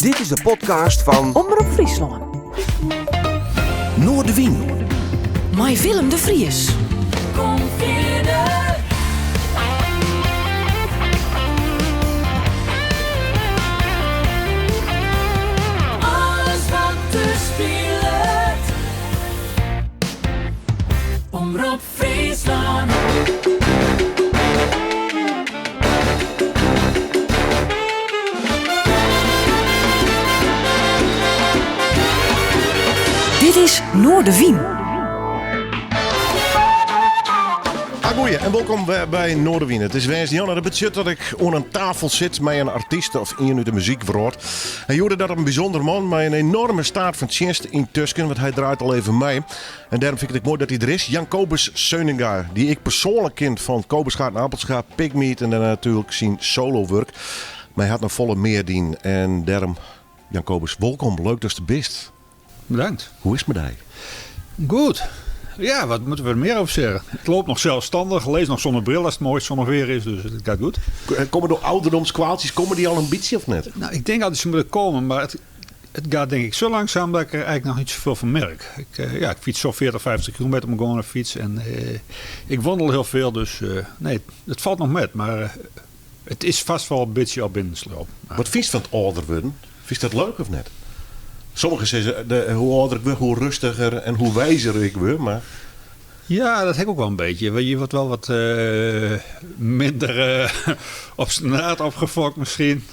Dit is de podcast van Omroep Friesland. Noordewien. Met Willem de Vries. Kom verder. Alles wat er speelt. Omroep Friesland. Dit is Noordewien. Goeie en welkom bij Noordewien. Het is Wens-Jan. Dat betekent dat ik aan een tafel zit met een artiest of een uit de muziekwereld. En Jorde dat een bijzonder man met een enorme staat van dienst in Tusken, want hij draait al even mee. En daarom vind ik het mooi dat hij er is. Jan Kobus Seuninga, die ik persoonlijk ken van Kobus gaat naar Appelscha, Pigmeat en dan natuurlijk zijn solo-work. Maar hij had nog volle meerdien en daarom, Jan Kobus, welkom. Leuk dat je er bent. Bedankt. Hoe is het met hij? Goed. Ja, wat moeten we er meer over zeggen? Ik loop nog zelfstandig, lees nog zonder bril als het mooi zonnig weer is, dus het gaat goed. Komen door ouderdomskwaaltjes, komen die al een beetje of net? Nou, ik denk dat ze moeten komen, maar het gaat denk ik zo langzaam dat ik er eigenlijk nog niet zoveel van merk. Ik fiets zo 40, 50 kilometer op mijn gewone fiets en ik wandel heel veel, dus nee, het valt nog met, maar het is vast wel een beetje op binnensloop. Wat vind je van het ouder worden? Vind je dat leuk of net? Sommigen zeggen, hoe ouder ik word, hoe rustiger en hoe wijzer ik word. Maar... Ja, dat heb ik ook wel een beetje. Je wordt wel wat minder op straat opgefokt misschien.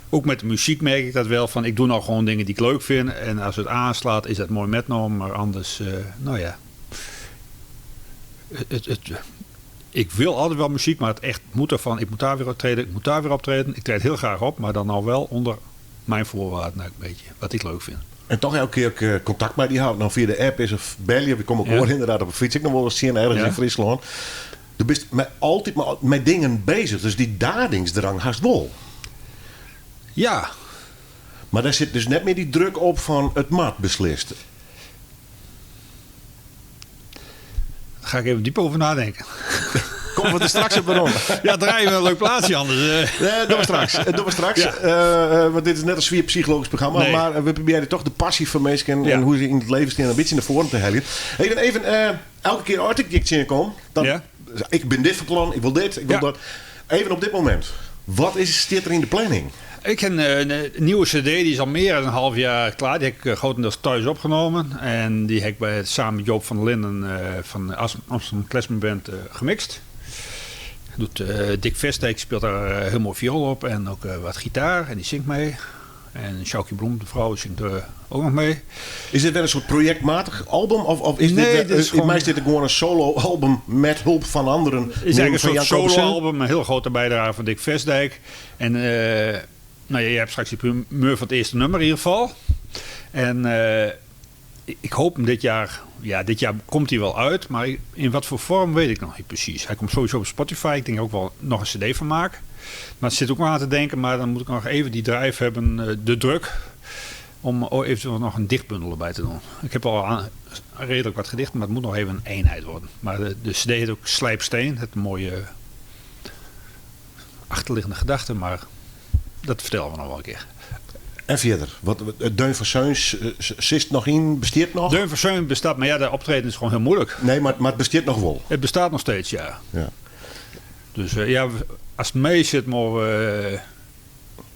Ook met de muziek merk ik dat wel. Van, ik doe nou gewoon dingen die ik leuk vind. En als het aanslaat is dat mooi metgenomen. Maar anders, nou ja. Ik wil altijd wel muziek, maar het echt moet ervan. Ik moet daar weer optreden, ik moet daar weer optreden. Ik treed heel graag op, maar dan nou wel onder... mijn voorwaarden een beetje, wat ik leuk vind. En toch elke keer contact met die houden. Nou via de app is of bellen. We komen ook horen inderdaad op een fiets. Ik nog wel eens zien ergens in Friesland. Je bent altijd met dingen bezig. Dus die dadingsdrang haast wel. Ja. Maar daar zit dus net meer die druk op van het mat beslist. Daar ga ik even diep over nadenken. Komen we er straks op rond. Ja, draaien we een leuk plaatsje anders. Nee, doen we straks. Ja. Want dit is net een zwier psychologisch programma. Nee. Maar we proberen toch de passie van mensen en hoe ze in het leven staan een beetje naar voren te halen. Even elke keer als ik hier kom, dan ik ben dit van plan, ik wil dit, ik wil dat. Even op dit moment. Wat staat er in de planning? Ik heb een nieuwe cd, die is al meer dan een half jaar klaar. Die heb ik grotendeels thuis opgenomen. En die heb ik samen met Joop van der Linden van de Amsterdam Klezmer Band gemixt. Dick Vestdijk speelt daar heel mooi viool op en ook wat gitaar en die zingt mee. En Sjoukje Bloem, de vrouw, zingt ook nog mee. Is dit wel een soort projectmatig album? Of is dit gewoon... mij is dit gewoon een solo-album met hulp van anderen? Het is eigenlijk een soort solo-album, een heel grote bijdrage van Dick Vestdijk. En je hebt straks die primeur van het eerste nummer in ieder geval. En ik hoop hem dit jaar... Ja, dit jaar komt hij wel uit, maar in wat voor vorm weet ik nog niet precies. Hij komt sowieso op Spotify. Ik denk ook wel nog een cd van maken. Maar het zit ook wel aan te denken, maar dan moet ik nog even die drive hebben, de druk, om eventueel nog een dichtbundel erbij te doen. Ik heb al redelijk wat gedichten, maar het moet nog even een eenheid worden. Maar de cd heet ook Slijpsteen, het mooie achterliggende gedachte, maar dat vertellen we nog wel een keer. En verder, Deun van Seuns zit nog in, bestaat nog? Deun van Seuns bestaat, maar ja, de optreden is gewoon heel moeilijk. Nee, maar het bestaat nog wel? Het bestaat nog steeds, ja. Dus als het mee zit, morgen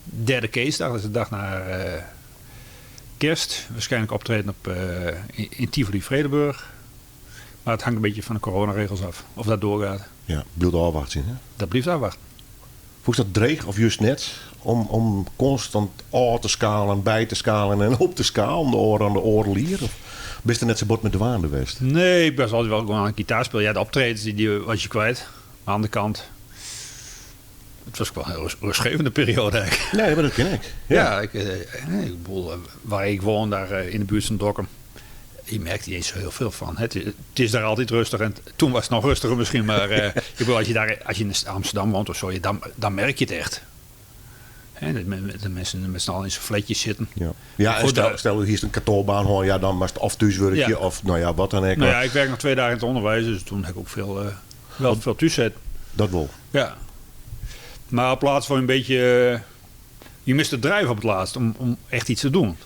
derde Keesdag, dat is de dag na kerst. Waarschijnlijk optreden in Tivoli Vredenburg. Maar het hangt een beetje van de coronaregels af, of dat doorgaat. Ja, blijft afwachten, hè? Dat blijft afwachten. Hoe is dat dreig of juist net? Om constant te scalen, bij te scalen en op te scalen om de oren aan de oren lieren? Of best er net zo bot met de waan geweest? Nee, ik ben altijd wel gewoon aan een gitaar spelen. Ja, de optredens die was je kwijt. Maar aan de andere kant, het was wel een heel rustgevende periode eigenlijk. Nee, maar dat ken ik. Ja, ik bedoel, waar ik woon, daar in de buurt van Dokkum. Je merkt niet eens zo heel veel van. Het is daar altijd rustig. En toen was het nog rustiger misschien. Maar ik bedoel, als je in Amsterdam woont of zo, dan merk je het echt. De mensen met z'n allen in zijn flatjes zitten. Ja, en stel hier is een kantoorbaan hoor, ja, dan was het of thuiswerkje of nou ja, wat dan ook. Nou ja, ik werk nog 2 dagen in het onderwijs, dus toen heb ik ook veel thuis zitten. Dat wel. Ja. Maar op plaats van een beetje je mist de drijf op het laatst om echt iets te doen.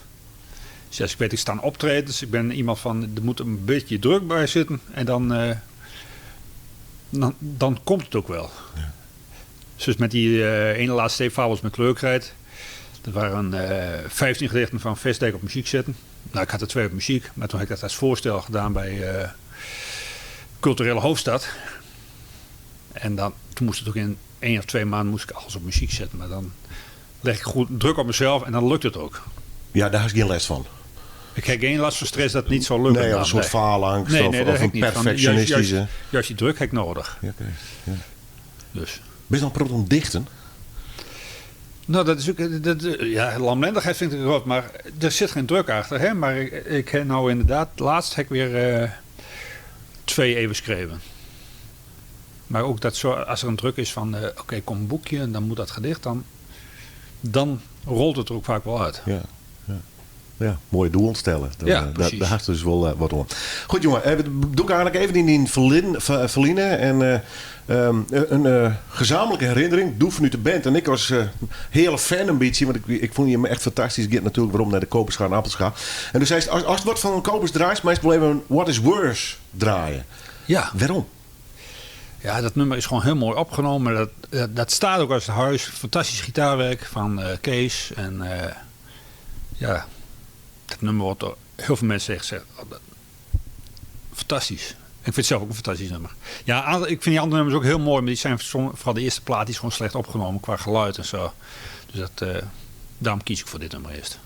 Dus als ik weet, ik sta aan optredens. Ik ben iemand van, er moet een beetje druk bij zitten. En dan komt het ook wel. Ja. Dus met die ene laatste steekfabels met kleurkrijt. Dat waren 15 gedichten van Vestdijk op muziek zetten. Nou, ik had er 2 op muziek. Maar toen heb ik dat als voorstel gedaan bij Culturele Hoofdstad. En toen moest het ook in 1 of 2 maanden moest ik alles op muziek zetten. Maar dan leg ik goed druk op mezelf en dan lukt het ook. Ja, daar heb ik geen les van. Ik heb geen last van stress dat het niet zal lukken. Nee, een soort faalangst of een perfectionistische... Juist die druk heb ik nodig. Ja, okay. Ja. Dus. Ben je dan probeer om dichten? Nou, dat is ook... lamlendigheid vind ik groot, maar er zit geen druk achter. Hè? Maar ik heb nou inderdaad... Laatst heb ik weer 2 even geschreven. Maar ook dat zo, als er een druk is van... Oké, kom een boekje en dan moet dat gedicht... Dan rolt het er ook vaak wel uit. Ja. Ja, mooie doel stellen. Precies. Daar had dus wel wat om. Goed jongen, doe ik eigenlijk even in die Verline. En een gezamenlijke herinnering. Doe vanuit de band. En ik was heel fan een beetje. Want ik vond je me echt fantastisch. Ik get natuurlijk waarom naar de Kopers gaan en Appels gaan. En dus zei ze, als het wat van een Kopers draait, meestal even een What is Worse draaien. Ja. Waarom? Ja, dat nummer is gewoon heel mooi opgenomen. Dat staat ook als het huis. Fantastisch gitaarwerk van Kees. En dat nummer wordt door heel veel mensen gezegd. Fantastisch. Ik vind het zelf ook een fantastisch nummer. Ja, ik vind die andere nummers ook heel mooi. Maar die zijn vooral de eerste plaat die is gewoon slecht opgenomen qua geluid en zo. Dus daarom kies ik voor dit nummer eerst.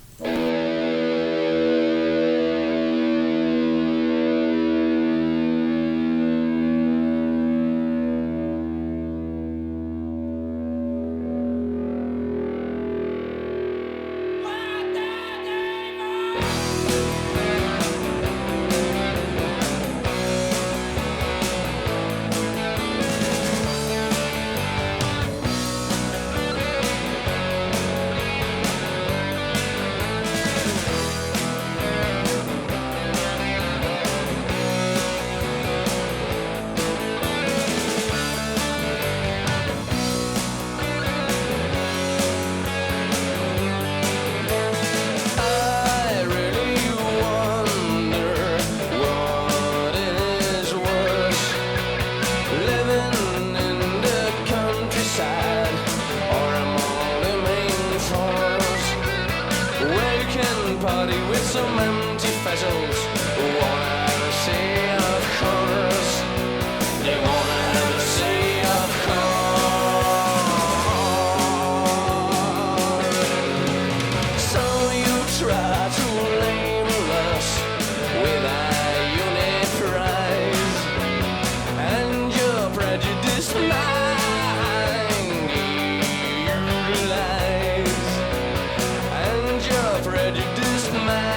Prejudice mind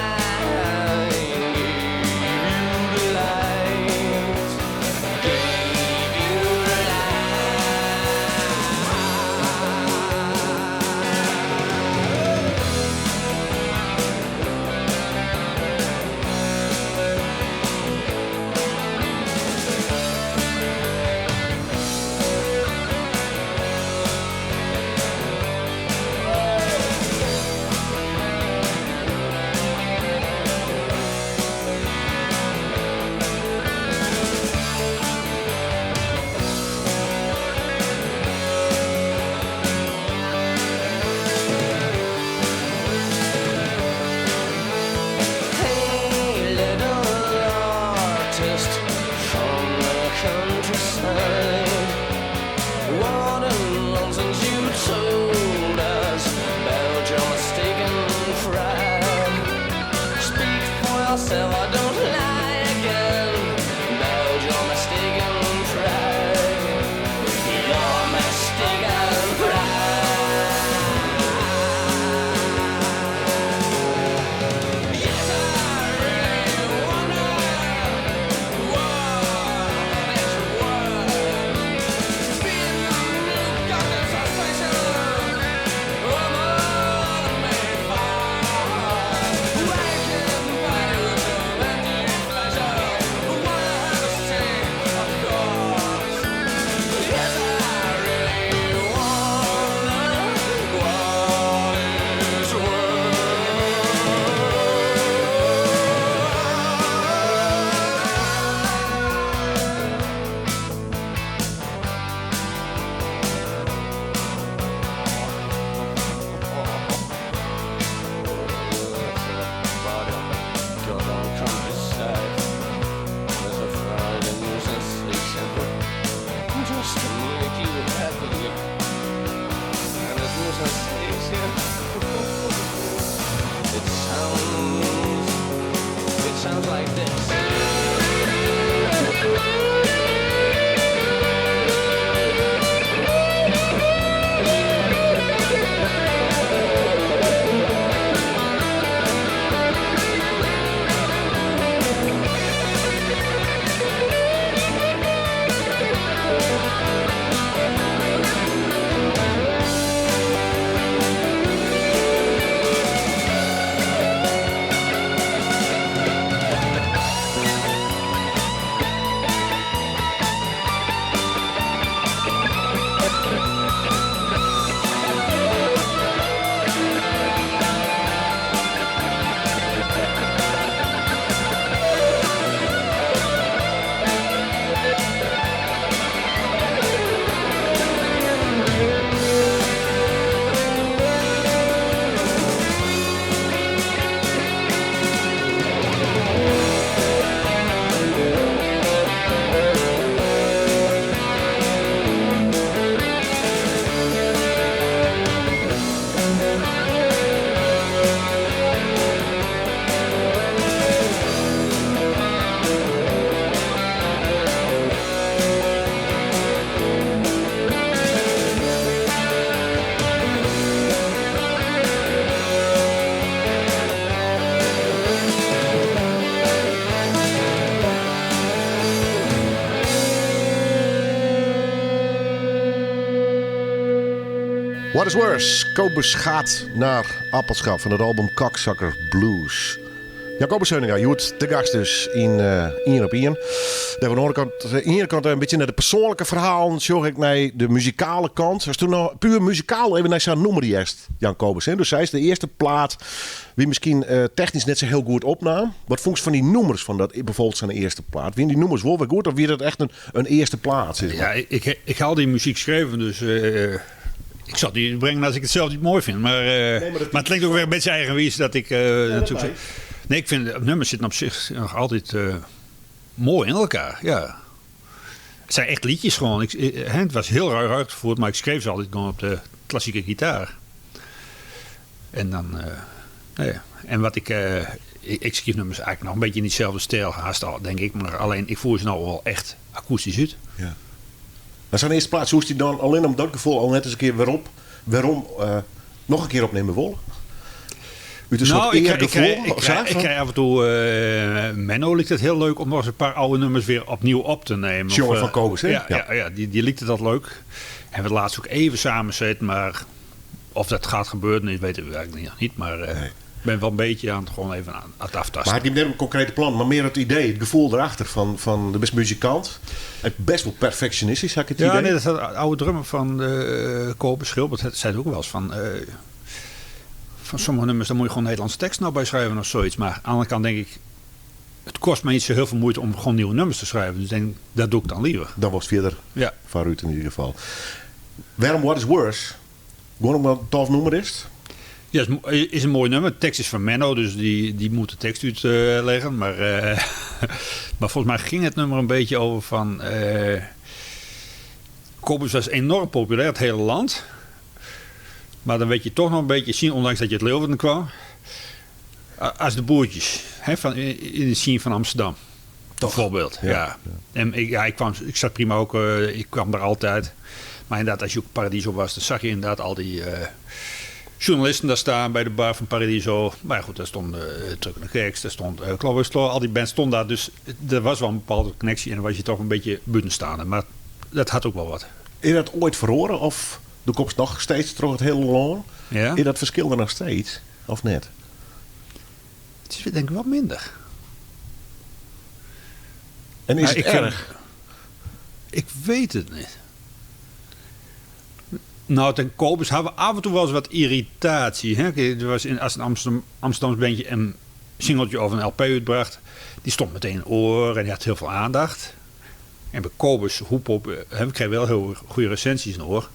What is worse? Kobus gaat naar Appelschap van het album Cocksucker Blues. Jacobus Heuninga, je hoort de gast dus in Ien op Ien. Daar van de ene kant een beetje naar de persoonlijke verhaal. Zorg ik naar de muzikale kant. Als toen nou puur muzikaal even naar zijn nummer die eerst, Jan Kobus. Hè? Dus zij is de eerste plaat wie misschien technisch net zo heel goed opnam. Wat vond je van die nummers van dat bijvoorbeeld zijn eerste plaat? Wie die nummers wel weer goed of wie dat echt een eerste plaat is? Ja, ik haal die muziek schrijven, dus ik zal die brengen als ik het zelf niet mooi vind. Maar het klinkt ook weer een beetje eigenwijs dat ik natuurlijk... Nee, ik vind de nummers zitten op zich nog altijd mooi in elkaar, ja. Het zijn echt liedjes gewoon. Het was heel ruig uitgevoerd, maar ik schreef ze altijd gewoon op de klassieke gitaar. En dan... En wat ik schreef nummers eigenlijk nog een beetje in diezelfde stijl haast al, denk ik. Maar alleen, ik voel ze nou wel echt akoestisch uit. Ja. Maar zijn eerste plaats, hoe is die dan alleen om dat gevoel al net eens een keer waarom nog een keer opnemen willen? Ik krijg af en toe... Menno lijkt het heel leuk om nog eens een paar oude nummers weer opnieuw op te nemen. Jongen van Kobus, hè? Ja, die lijkt het dat leuk. En we laatst ook even samen zitten, maar of dat gaat gebeuren, nee, weten we eigenlijk niet. Maar ik ben wel een beetje aan het gewoon even aan het aftasten. Maar die neemt een concrete plan, maar meer het idee, het gevoel erachter van de best muzikant. Best wel perfectionistisch, had ik het idee. Ja, nee, dat oude drummer van Kobus Schilbert zei het ook wel eens van sommige nummers, daar moet je gewoon Nederlandse tekst nou bij schrijven of zoiets. Maar aan de andere kant denk ik, het kost me niet zo heel veel moeite om gewoon nieuwe nummers te schrijven. Dus denk, dat doe ik dan liever. Dat was verder van Ruud in ieder geval. Waarom What is Worse? Gewoon omdat het een tof nummer is? Ja, het is een mooi nummer. De tekst is van Menno, dus die moet de tekst uitleggen. Maar volgens mij ging het nummer een beetje over van... Kobus was enorm populair, het hele land. Maar dan weet je toch nog een beetje zien, ondanks dat je het Leeuwarden kwam, als de boertjes in de scene van Amsterdam. Bijvoorbeeld. Ja. En ik zat prima ook, ik kwam daar altijd. Maar inderdaad, als je ook Paradiso was, dan zag je inderdaad al die journalisten daar staan bij de bar van Paradiso. Maar ja, goed, daar stond Truck en de Kerks, daar stond Klauwensloor, al die bands stonden daar. Dus er was wel een bepaalde connectie en dan was je toch een beetje buitenstaande. Maar dat had ook wel wat. Is dat ooit verhoren of... De komst nog steeds terug het hele lang. Ja. Is dat verschil er nog steeds? Of net? Het is denk ik wel minder. En is het erg? Ik weet het niet. Nou, ten Kobus hadden we af en toe wel eens wat irritatie. Hè? Er was als een Amsterdams bandje een singeltje of een LP uitbracht. Die stond meteen in het oor en die had heel veel aandacht. En bij Kobus, Hoepop, we kregen wel heel goede recensies in oor.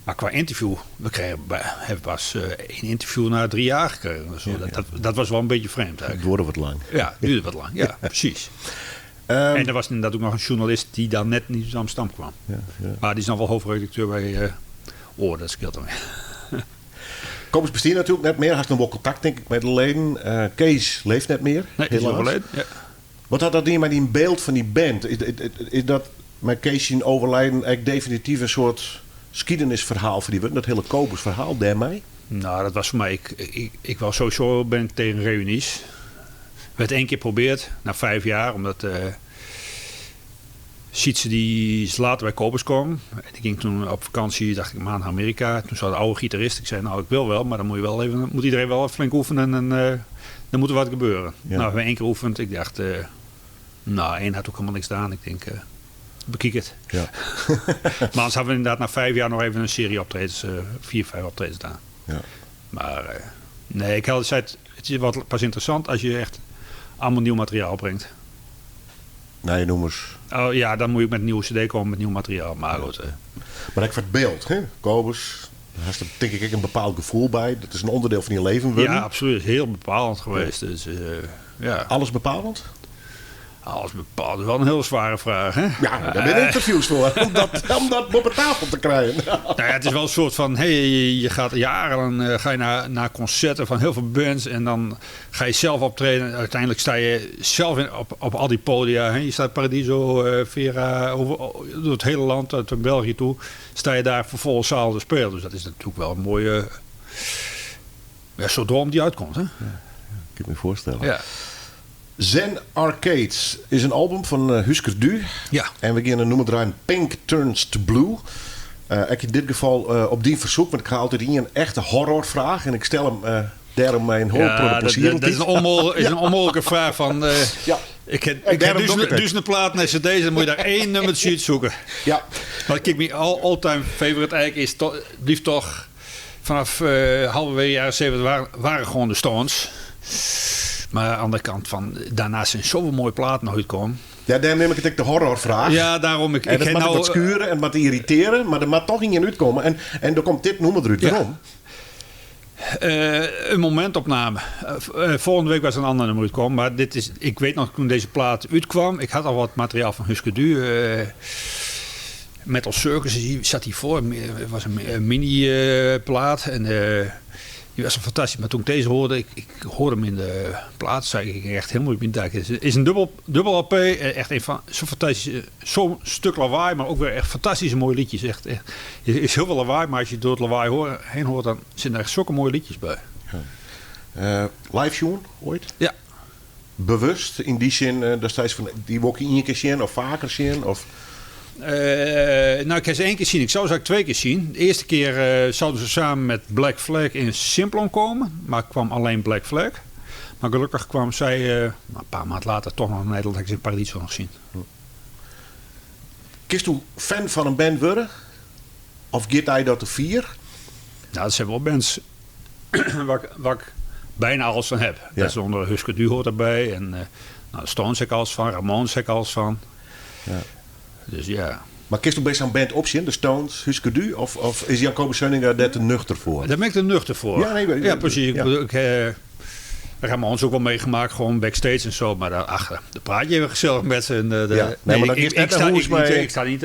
Maar qua interview, hebben pas 1 interview na 3 jaar gekregen. Zo. Dat was wel een beetje vreemd eigenlijk. Het duurde wat lang. Ja, het duurde wat lang. Ja, precies. En er was inderdaad ook nog een journalist die dan net niet uit Amsterdam kwam. Ja. Maar die is nog wel hoofdredacteur bij dat scheelt dan weer. Kobus besteedt natuurlijk net meer. Hij heeft nog wel contact denk ik met de leden. Kees leeft net meer. Nee, is overleden. Ja. Wat had dat niet met die beeld van die band? Is dat met Kees in overlijden eigenlijk definitief een soort... geschiedenisverhaal voor die dat hele Kobus verhaal daarmee? Nou, dat was voor mij... Ik was sowieso ben ik tegen reunies. Werd 1 keer geprobeerd, na 5 jaar, omdat Sietse die is later bij Kobus kwam. En die ging toen op vakantie, dacht ik, een maand naar Amerika. Toen zat de oude gitarist. Ik zei, nou, ik wil wel, maar dan moet iedereen wel flink oefenen en dan moet er wat gebeuren. Ja. Nou, we hebben 1 keer oefend. Ik dacht, 1 had ook helemaal niks gedaan. Ik denk... bekijk het. Ja. Maar anders hadden we inderdaad na 5 jaar nog even een serie optredens, 4, 5 optredens gedaan. Ja. Maar nee, ik had gezegd, het is wat pas interessant als je echt allemaal nieuw materiaal brengt. Nee, noem eens. Oh ja, dan moet je met een nieuwe cd komen met nieuw materiaal. Maar goed. Maar ik voor het beeld, hè? Kobus, daar is er denk ik een bepaald gevoel bij. Dat is een onderdeel van je leven. Worden. Ja, absoluut. Heel bepalend geweest. Dus, alles bepalend? Alles bepaald. Dat is wel een heel zware vraag, hè? Ja, daar ben je interviews voor. om dat op tafel te krijgen. Nou ja, het is wel een soort van... je gaat jarenlang ga je naar concerten van heel veel bands... en dan ga je zelf optreden. Uiteindelijk sta je zelf op al die podia. Hè? Je staat Paradiso, Vera... door het hele land, tot België toe... sta je daar voor volle zaal te spelen. Dus dat is natuurlijk wel een mooie... zo'n droom die uitkomt, hè? Ja, ik kan me voorstellen. Ja. Zen Arcades is een album van Husker Du. Ja. En we gaan noemen draaien Pink Turns to Blue. Ik in dit geval op die verzoek, want ik ga altijd in een echte horrorvraag. En ik stel hem daarom mijn hoofdproduceren. Dat is een onmogelijke vraag van... Ja. Ik heb daarom doe ik het. duizenden platen en cd's, dan moet je daar één nummertje uitzoeken. Ja. Maar kijk, mijn all-time favorite eigenlijk blijft toch... Vanaf halverwege jaren 70 waren gewoon de Stones. Maar aan de andere kant van... Daarnaast zijn zoveel mooie platen nog uitgekomen. Ja, daar neem ik het ook de horrorvraag. Ja, daarom... En dat mag wat skuren en wat irriteren, maar er mag toch in je uitkomen. En dan komt dit nummer eruit. Ja. Waarom? Een momentopname. Volgende week was een ander nummer uitkomen. Maar ik weet nog toen deze plaat uitkwam. Ik had al wat materiaal van Husker Du. Metal Circus zat hiervoor. Het was een mini-plaat. En die was fantastisch. Maar toen ik deze hoorde, ik hoorde hem in de plaat. Zei ik echt helemaal op mijn dak. Het is een dubbel LP. Echt een van zo'n fantastisch. Zo'n stuk lawaai. Maar ook weer echt fantastische mooie liedjes. Echt, er is heel veel lawaai. Maar als je door het lawaai heen hoort, dan zitten er echt zulke mooie liedjes bij. Live tune ooit? Ja. Bewust in die zin, dat steeds van die wil ik één keer zien of vaker zien? Of... Nou, ik heb ze 1 keer zien. Ik zou ze eigenlijk 2 keer zien. De eerste keer zouden ze samen met Black Flag in Simplon komen. Maar kwam alleen Black Flag. Maar gelukkig kwam zij een paar maanden later toch nog naar Nederland. Dat ik ze in Paradiso nog zien. Kist u fan van een band worden? Of gaat hij dat te 4? Nou, dat zijn wel bands waar ik bijna alles van heb. Ja. Dat is onder Husker Du hoort erbij. En nou, Stones heb ik alles van. Ramones heb ik alles van. Ja. Dus ja. Maar kist u best een band opzien? De Stones, Husker Du? Of is Jan Kobus-Sunninga daar te nuchter voor? Daar ben ik er nuchter voor. Ja, nee, ja precies. Ja. We hebben ons ook wel meegemaakt, gewoon backstage en zo. Maar daarachter, dan praat je even gezellig met ze. En, Ja. Nee, maar dat is net een hoes mee. ik sta niet...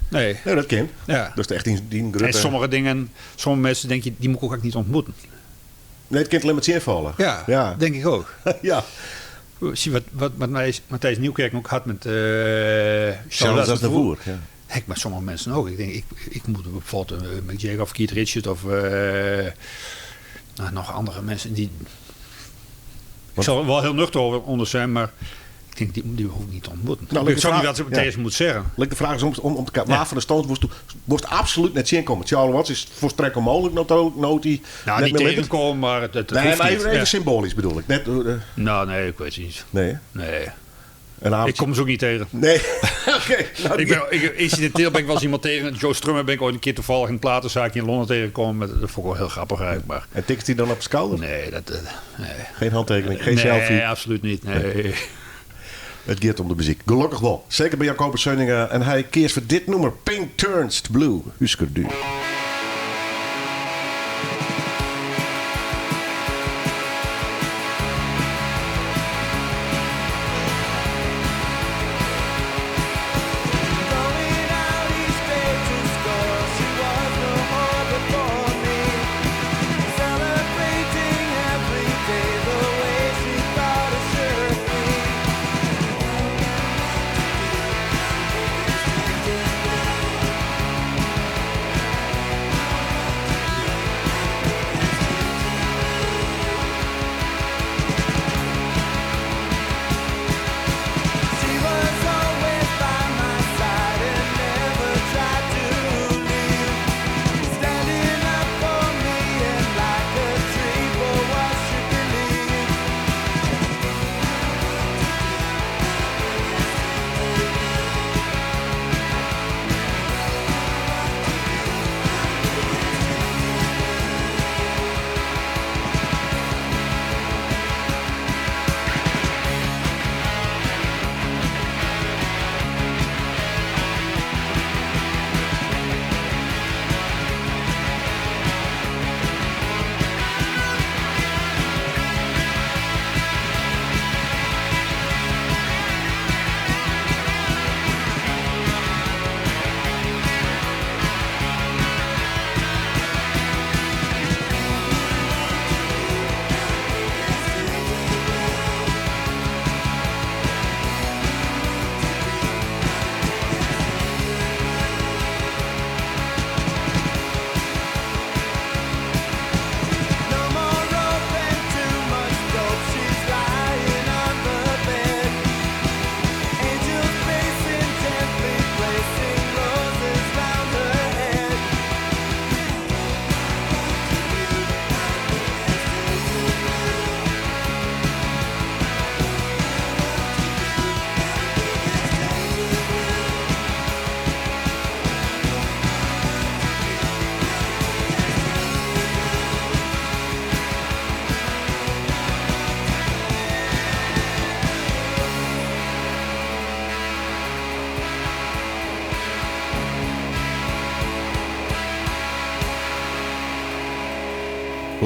Nee, dat ken. Ja. Dat is echt die grutte. En sommige dingen, sommige mensen denk je, die moet ik ook niet ontmoeten. Nee, het kind alleen met zeer vallen. Ja, denk ik ook. Ja. Zie wat Matthijs Nieuwkerk ook had met Charles Aznavour. Ja. Hek, maar sommige mensen ook. Ik denk, ik moet bijvoorbeeld Mick Jagger of Keith Richards of nog andere mensen die... Ik zal er wel heel nuchter onder zijn, maar ik denk, die hoef ik niet te ontmoeten. Nou, ik zou niet wat ze tegen ze moet zeggen. De vraag is om te kijken, waar van de Stones moest absoluut net zien komen. Charles Watts is volstrekt onmogelijk, notie. Nou, niet tegenkomen, maar het nee, hoeft maar niet. even symbolisch bedoel ik. Net, nou, nee, ik weet het niet. nee, Nee. een avondje. Ik kom ze ook niet tegen. Nee, oké. Nou, Incidenteel ben ik wel eens iemand tegen. Joe Strummer ben ik ooit een keer toevallig in een platenzaakje in Londen tegengekomen. Dat vond ik wel heel grappig eigenlijk. Maar En tikt hij dan op de schouder? nee, nee. Geen handtekening, geen Nee, selfie. absoluut niet. Nee. Het gaat om de muziek. Gelukkig wel. Zeker bij Jacobus Sunninga. En hij keert voor dit nummer. Pink Turns to Blue. Husker Du.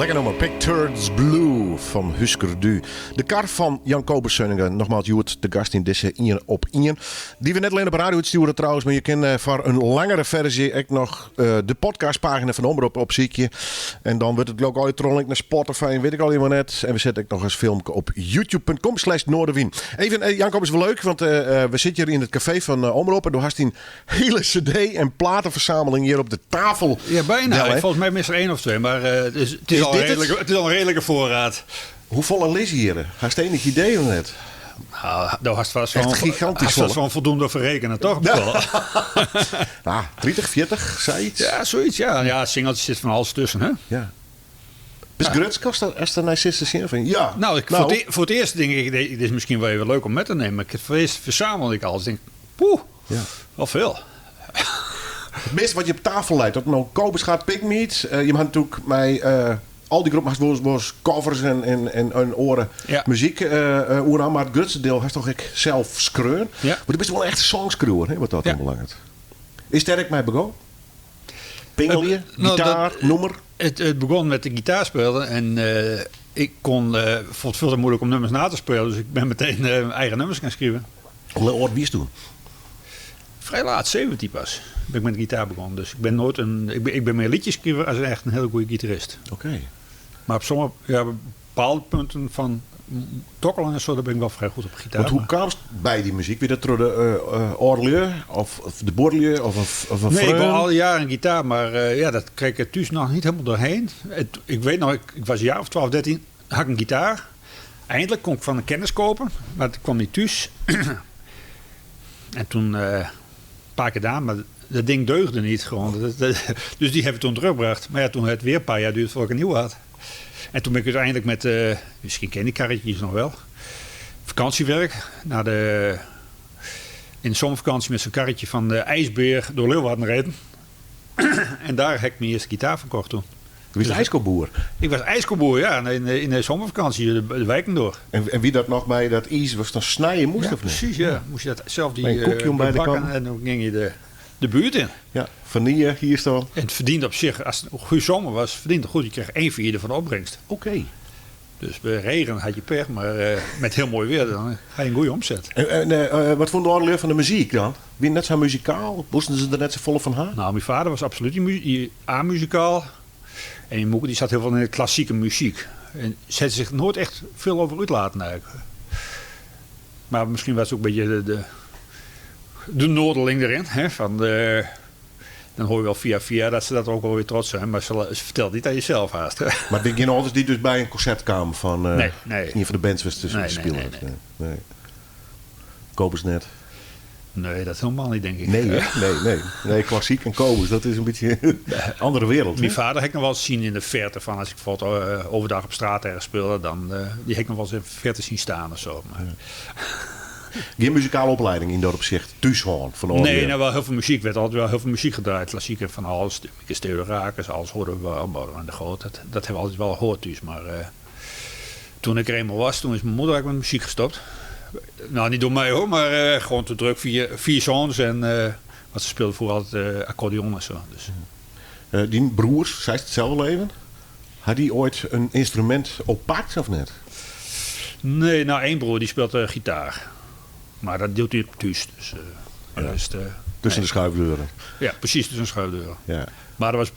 Lekker nummer, Pictures Blue van Husker Du. De kar van Jan Kobus-Sunningen, nogmaals Joert, de gast in deze 1 op 1. Die we net alleen op radio sturen trouwens, maar je kan voor een langere versie ook nog de podcastpagina van Omroep op ziekje. En dan wordt het ook al trolling naar Spotify en weet ik al helemaal net. En we zetten ook nog eens filmpje op youtube.com/Noorderwien. Even, Jan Kobus, wel leuk, want we zitten hier in het café van Omroep en door hast een hele cd- en platenverzameling hier op de tafel. Ja, bijna. Ja, Volgens mij mis er 1 of 2, maar het is al een redelijke voorraad. Hoe volle is hier? Hast je enig idee of net? Nou, daar was vast Echt wel gigantisch van voldoende verrekenen, toch? Ja, 30, 40, zoiets. Ja, zoiets, ja. Ja, singeltjes zit van alles tussen, hè? Ja. Is Gruts kost dat als er naar Sister Sin van? Ja. Nou, voor het eerst denk ik, dit is misschien wel even leuk om met te nemen. Maar voor het eerst verzamelde ik alles. Ik denk, poeh, Ja. wel veel. Het meeste wat je op tafel leidt, dat nou Kobus gaat Pickmeat. Je mag natuurlijk mij al die groep was covers en oren Ja. muziek oren, maar het grootste deel heeft toch ik zelf schreeuwen. Ja. Maar je bent wel echt een songschreeuwer, hè, wat dat Ja. dan belangrijk. Is Terk mij begon? Pingel je, Nou, gitaar, noemer? Het begon met de gitaar spelen en ik vond het veel te moeilijk om nummers na te spelen. Dus ik ben meteen mijn eigen nummers gaan schrijven. Hoe oud was je toen? Vrij laat, 17 pas, ben ik met de gitaar begonnen. Dus ik ben nooit ik ben meer liedjes schrijven als echt een hele goede gitarist. Oké. Maar op sommige bepaalde punten van tokkelen en zo, daar ben ik wel vrij goed op gitaar. Want hoe maar- kwam je bij die muziek? Weer dat door de Orlieu of de Borlieu of een Nee, ik Freun? wil al jaren een gitaar, maar dat kreeg ik thuis nog niet helemaal doorheen. Ik weet nog, ik was een jaar of 12, 13, had ik een gitaar. Eindelijk kon ik van een kennis kopen, maar het kwam niet thuis. En toen een paar keer gedaan, maar dat ding deugde niet gewoon. Dus die heb ik toen teruggebracht. Maar ja, toen het weer een paar jaar duurde voordat ik een nieuwe had. En toen ben ik uiteindelijk met, misschien ken die karretjes nog wel, vakantiewerk naar in de zomervakantie met zo'n karretje van de IJsbeer door Leeuwarden reden. En daar heb ik mijn eerste gitaar verkocht toen. Je was ijskoboer. Ik was ijskoboer, ja, in de zomervakantie, de wijken door. En wie dat nog bij dat ijs was dan snijden moest Ja, of niet? precies, ja. Moest je dat zelf Met een koekje om bij de bakken kant. en dan ging je de buurt in. Ja, vanille hier staan. En het verdiende op zich, als het een goede zomer was, verdiende het goed. Je kreeg 1/4 van de opbrengst. Oké. Dus bij regen had je pech, maar met heel mooi weer dan ga je een goede omzet. En wat vond de Orlieu van de muziek dan? Wie net zo muzikaal? Moesten ze er net zo vol van haar? Nou, mijn vader was absoluut amuzikaal. En mijn moeder die zat heel veel in de klassieke muziek. En zette zich nooit echt veel over uitlaten eigenlijk. Maar misschien was het ook een beetje de noorderling erin. Hè? Dan hoor je wel via dat ze dat ook wel weer trots zijn. Maar ze vertelt niet aan jezelf haast. Maar ik denk je altijd die dus bij een concertkamer van Nee. een van de bands was tussen Nee, de nee, spelen. Nee. Kobus net. Nee, dat helemaal niet, denk ik. Nee, hè? Nee, klassiek en Kobus, dat is een beetje een andere wereld. Mijn hè? vader heb ik nog wel eens zien in de verte. Van als ik bijvoorbeeld overdag op straat ergens speelde. Dan die heb ik nog wel eens in de verte zien staan of zo. Maar, Geen muzikale opleiding in dat opzicht. Thuishoorn van Orlieu. nee, nou wel heel veel muziek. werd altijd wel heel veel muziek gedraaid. Klassieke van alles. Theo de Rakers, alles hoorden we wel. Maar aan de Groot, dat hebben we altijd wel gehoord thuis. Maar toen ik er eenmaal was, toen is mijn moeder eigenlijk met muziek gestopt. Nou, niet door mij hoor, maar gewoon te druk. 4 zoons en wat ze speelden vroeger altijd accordeon en zo. Dus. Die broers, zij is hetzelfde leven. Had die ooit een instrument oppakt of net? Nee, nou één broer die speelt gitaar. Maar dat doet hij op thuis. Dus, Tussen de schuifdeuren. ja, precies tussen schuifdeuren. Ja. Maar er was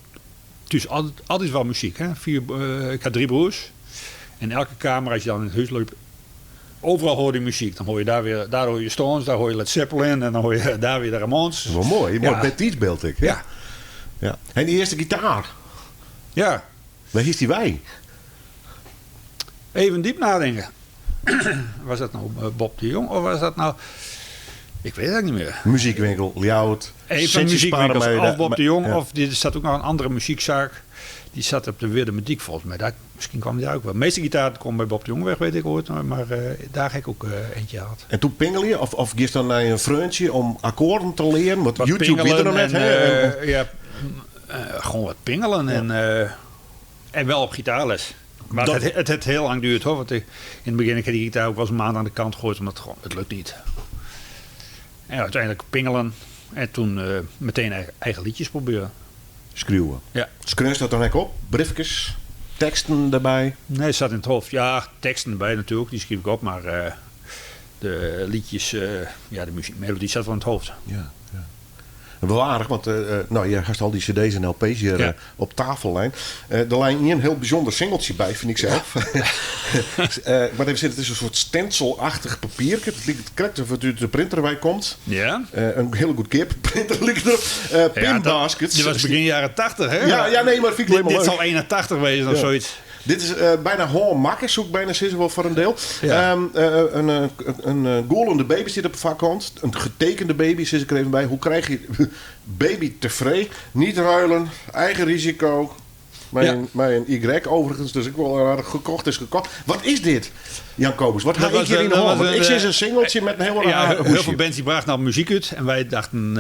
thuis altijd wel muziek. Hè? Ik had 3 broers. En elke kamer, als je dan in het huis liep, overal hoorde je muziek. Dan hoor je daar hoor je Stones, daar hoor je Led Zeppelin en dan hoor je daar weer de Ramones. Dat is wel mooi. Ja. Mooi bedtietsbeeld ik. Hè? Ja, Ja. En die eerste gitaar. ja. Waar is die wij? Even diep nadenken. Was dat nou Bob de Jong of was dat nou... Ik weet het niet meer. Muziekwinkel, Ljout. Een van de muziekwinkels, of Bob de Jong, of er zat ook nog een andere muziekzaak. Die zat op de Weerde Mediek volgens mij. Misschien kwam die daar ook wel. De meeste gitaar kwam bij Bob de Jong weg, weet ik ooit. Maar daar heb ik ook eentje gehad. En toen pingel je? Of gist dan naar een vriendje om akkoorden te leren? Want Wat YouTube biedt er nog net. pingelen gewoon wat pingelen en wel op gitaarles. Maar Dat- het heeft heel lang duurt hoor. Want in het begin heb ik die gitaar ook wel eens een maand aan de kant gegooid. Omdat het lukt niet. En uiteindelijk pingelen. En toen meteen eigen liedjes proberen. Schreeuwen. Ja. Schreeuwen dat dan ook op? Briefjes? teksten erbij? Nee, het zat in het hoofd. Ja, teksten erbij natuurlijk, die schreef ik op. Maar de liedjes, de muziekmelodie zat van het hoofd. Ja. Wel aardig, want je hebt al die cd's en lp's hier op tafellijn. Er lijn hier een heel bijzonder singeltje bij, vind ik zelf. Maar even zitten, het is een soort stencilachtig papiertje. Het lijkt correct of het uit de printer erbij komt. Ja. Een hele goed printer ligt er. Pinbaskets. Dit was begin jaren 80, hè? Ja, nee, maar vind ik helemaal Dit leuk. zal 81 wezen of zoiets. Dit is bijna gewoon makkers, zoek bijna zitten wel voor een deel. Ja. Een golende baby zit op de vakkant. Een getekende baby zit ik er even bij. Hoe krijg je baby tevreden? Niet ruilen, eigen risico. Mijn Y overigens, dus ik wel aardig gekocht is gekocht. Wat is dit, Jan Kobus? Wat had ik hier in de hand? Ik zie een singeltje met een heel raar heel hoesje. veel bands die brachten nou muziek uit. En wij dachten,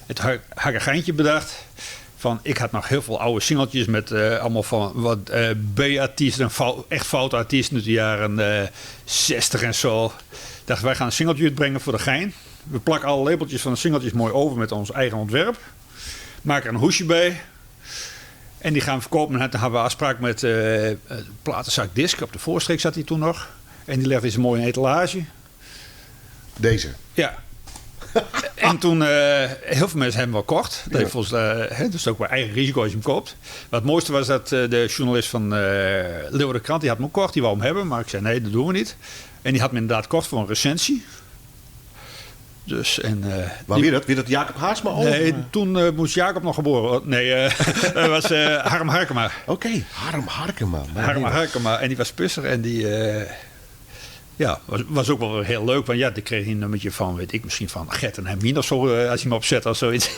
het geintje bedacht. Van, ik had nog heel veel oude singeltjes met allemaal van wat B-artiesten, echt foute artiesten uit de jaren 60 en zo. Dacht, wij gaan een singeltje uitbrengen voor de gein. We plakken alle labeltjes van de singeltjes mooi over met ons eigen ontwerp. Maken er een hoesje bij. En die gaan we verkopen. En toen hadden we afspraak met Platenzak Disc. Op de Voorstreek zat hij toen nog. En die legde eens mooi in etalage. Deze. Ja. En toen, heel veel mensen hebben wel gekocht. Dat heeft dus ook wel eigen risico als je hem koopt. Maar het mooiste was dat de journalist van Leeuwarden Krant, die had hem ook gekocht. Die wou hem hebben, maar ik zei nee, dat doen we niet. En die had me inderdaad gekocht voor een recensie. Dus, Waar weer dat? Weer dat Jacob Haasma? Nee, toen moest Jacob nog geboren worden. Nee, dat was Harm Harkema. Oké, Harm Harkema. Harm Harkema. En die was pusser en die... was ook wel weer heel leuk. Want die kreeg een nummertje van, weet ik, misschien van Gert en Hermine of zo. Als hij hem opzet of zoiets.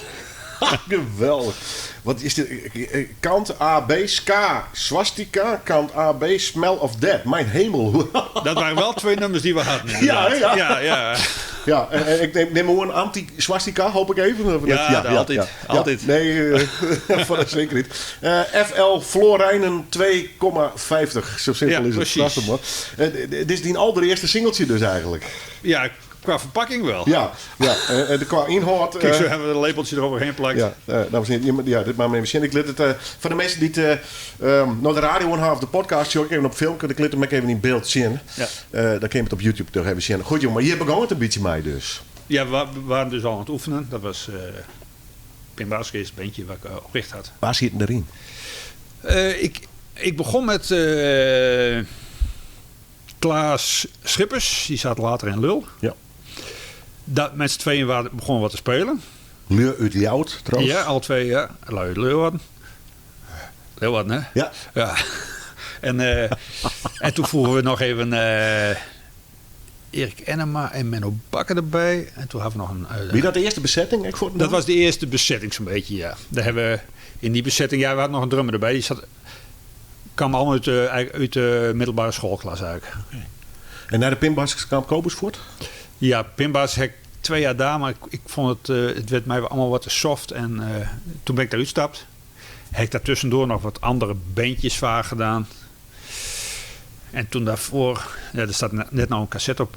Geweldig. Wat is dit? Kant AB, ska, swastika. Kant AB, smell of death. Mijn hemel. Dat waren wel 2 nummers die we hadden. Ja. Ja, en ik neem gewoon een anti-swastika, hoop ik even. Altijd. Altijd. Nee, voor dat zeker niet. FL Florijnen 2,50. Zo simpel is het. Precies. Dit is die allereerste singeltje dus eigenlijk. Ja, qua verpakking wel. Ja. En qua inhoud... Kijk, zo hebben we een labeltje eroverheen geplakt. Ja, dames en heren, dit maakt me even zin. Ik liet het voor de mensen die het naar de radio hebben of de podcast, ik even op film, ik liet hem even in beeld zien. Ja. Dan kun je het op YouTube toch even zien. Goed jongen, maar hier begon het een beetje mee dus. Ja, we waren dus al aan het oefenen. Dat was Pim Baaskees, het bandje waar ik opricht had. Waar zit het erin? Ik begon met Klaas Schippers, die zat later in Lul. Ja. Met z'n tweeën begonnen we wat te spelen. Leur uit Jout trouwens. Ja, alle twee, ja. Lui uit Leeuwarden. Leeuwarden, hè? Ja. En toen voegen we nog even Erik Enema en Menno Bakker erbij. En toen hadden we nog een... Wie dat de eerste bezetting? Dat was de eerste bezetting zo'n beetje, ja. Daar hebben we in die bezetting... Ja, we hadden nog een drummer erbij. Die kwam allemaal uit de middelbare schoolklas eigenlijk. Okay. En naar de Pinbaskets kwam Kobusvoort? Ja, Pinbaas heb ik 2 jaar daar, maar ik vond het werd mij allemaal wat te soft. En toen ben ik daar uitgestapt. Heb ik daar tussendoor nog wat andere bandjes vaar gedaan. En toen daarvoor, er staat net nou een cassette op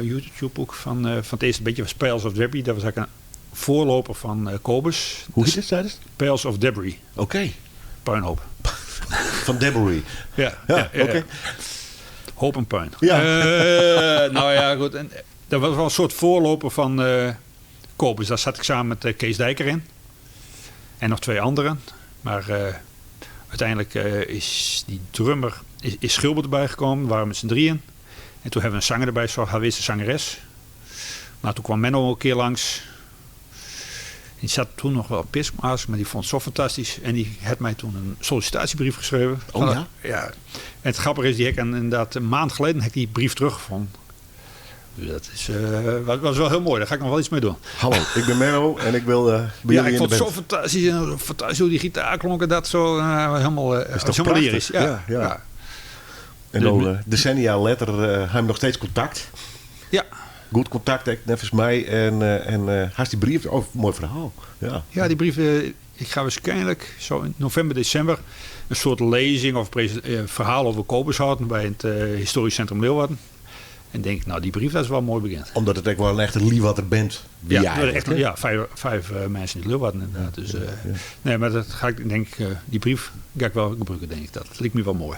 YouTube ook van het eerste bandje van Pales of Debris. Dat was eigenlijk een voorloper van Kobus. Hoe heet het, zei het? Pales of Debris. Oké. Puinhoop. Van Debris. Ja, oké. Hoop en puin. Ja. Nou ja, goed. En dat was wel een soort voorloper van Kobus. Daar zat ik samen met Kees Dijker in. En nog 2 anderen. Maar uiteindelijk is die drummer is Schilbert erbij gekomen. We waren met z'n 3'en. En toen hebben we een zanger erbij, zoals Hawisse zangeres. Maar toen kwam Menno een keer langs. Die zat toen nog wel op Pismaas, maar die vond het zo fantastisch. En die had mij toen een sollicitatiebrief geschreven. Oh ja? Ja. En het grappige is, die heb ik inderdaad een maand geleden heb ik die brief teruggevonden. Dus dat was wel heel mooi, daar ga ik nog wel iets mee doen. Hallo, ik ben Menno en ik wil bij jullie ik in vond de het band. zo fantastisch. En fantastisch hoe die gitaar klonk en dat zo helemaal lyrisch. Ja. En dan decennia later hebben we nog steeds contact. Ja. Goed contact, net als mij. En haast die brief. Oh, mooi verhaal. Ja, die brief. Ik ga waarschijnlijk zo in november, december een soort lezing of verhaal over Kobus houden bij het Historisch Centrum Leeuwarden. En denk ik, nou die brief dat is wel mooi begin. Omdat het echt wel een echte Leeuwarder band. Vijf mensen in Leeuwarden inderdaad. Dus, nee, maar dat ga ik denk die brief ga ik wel gebruiken, denk ik. Dat lijkt me wel mooi.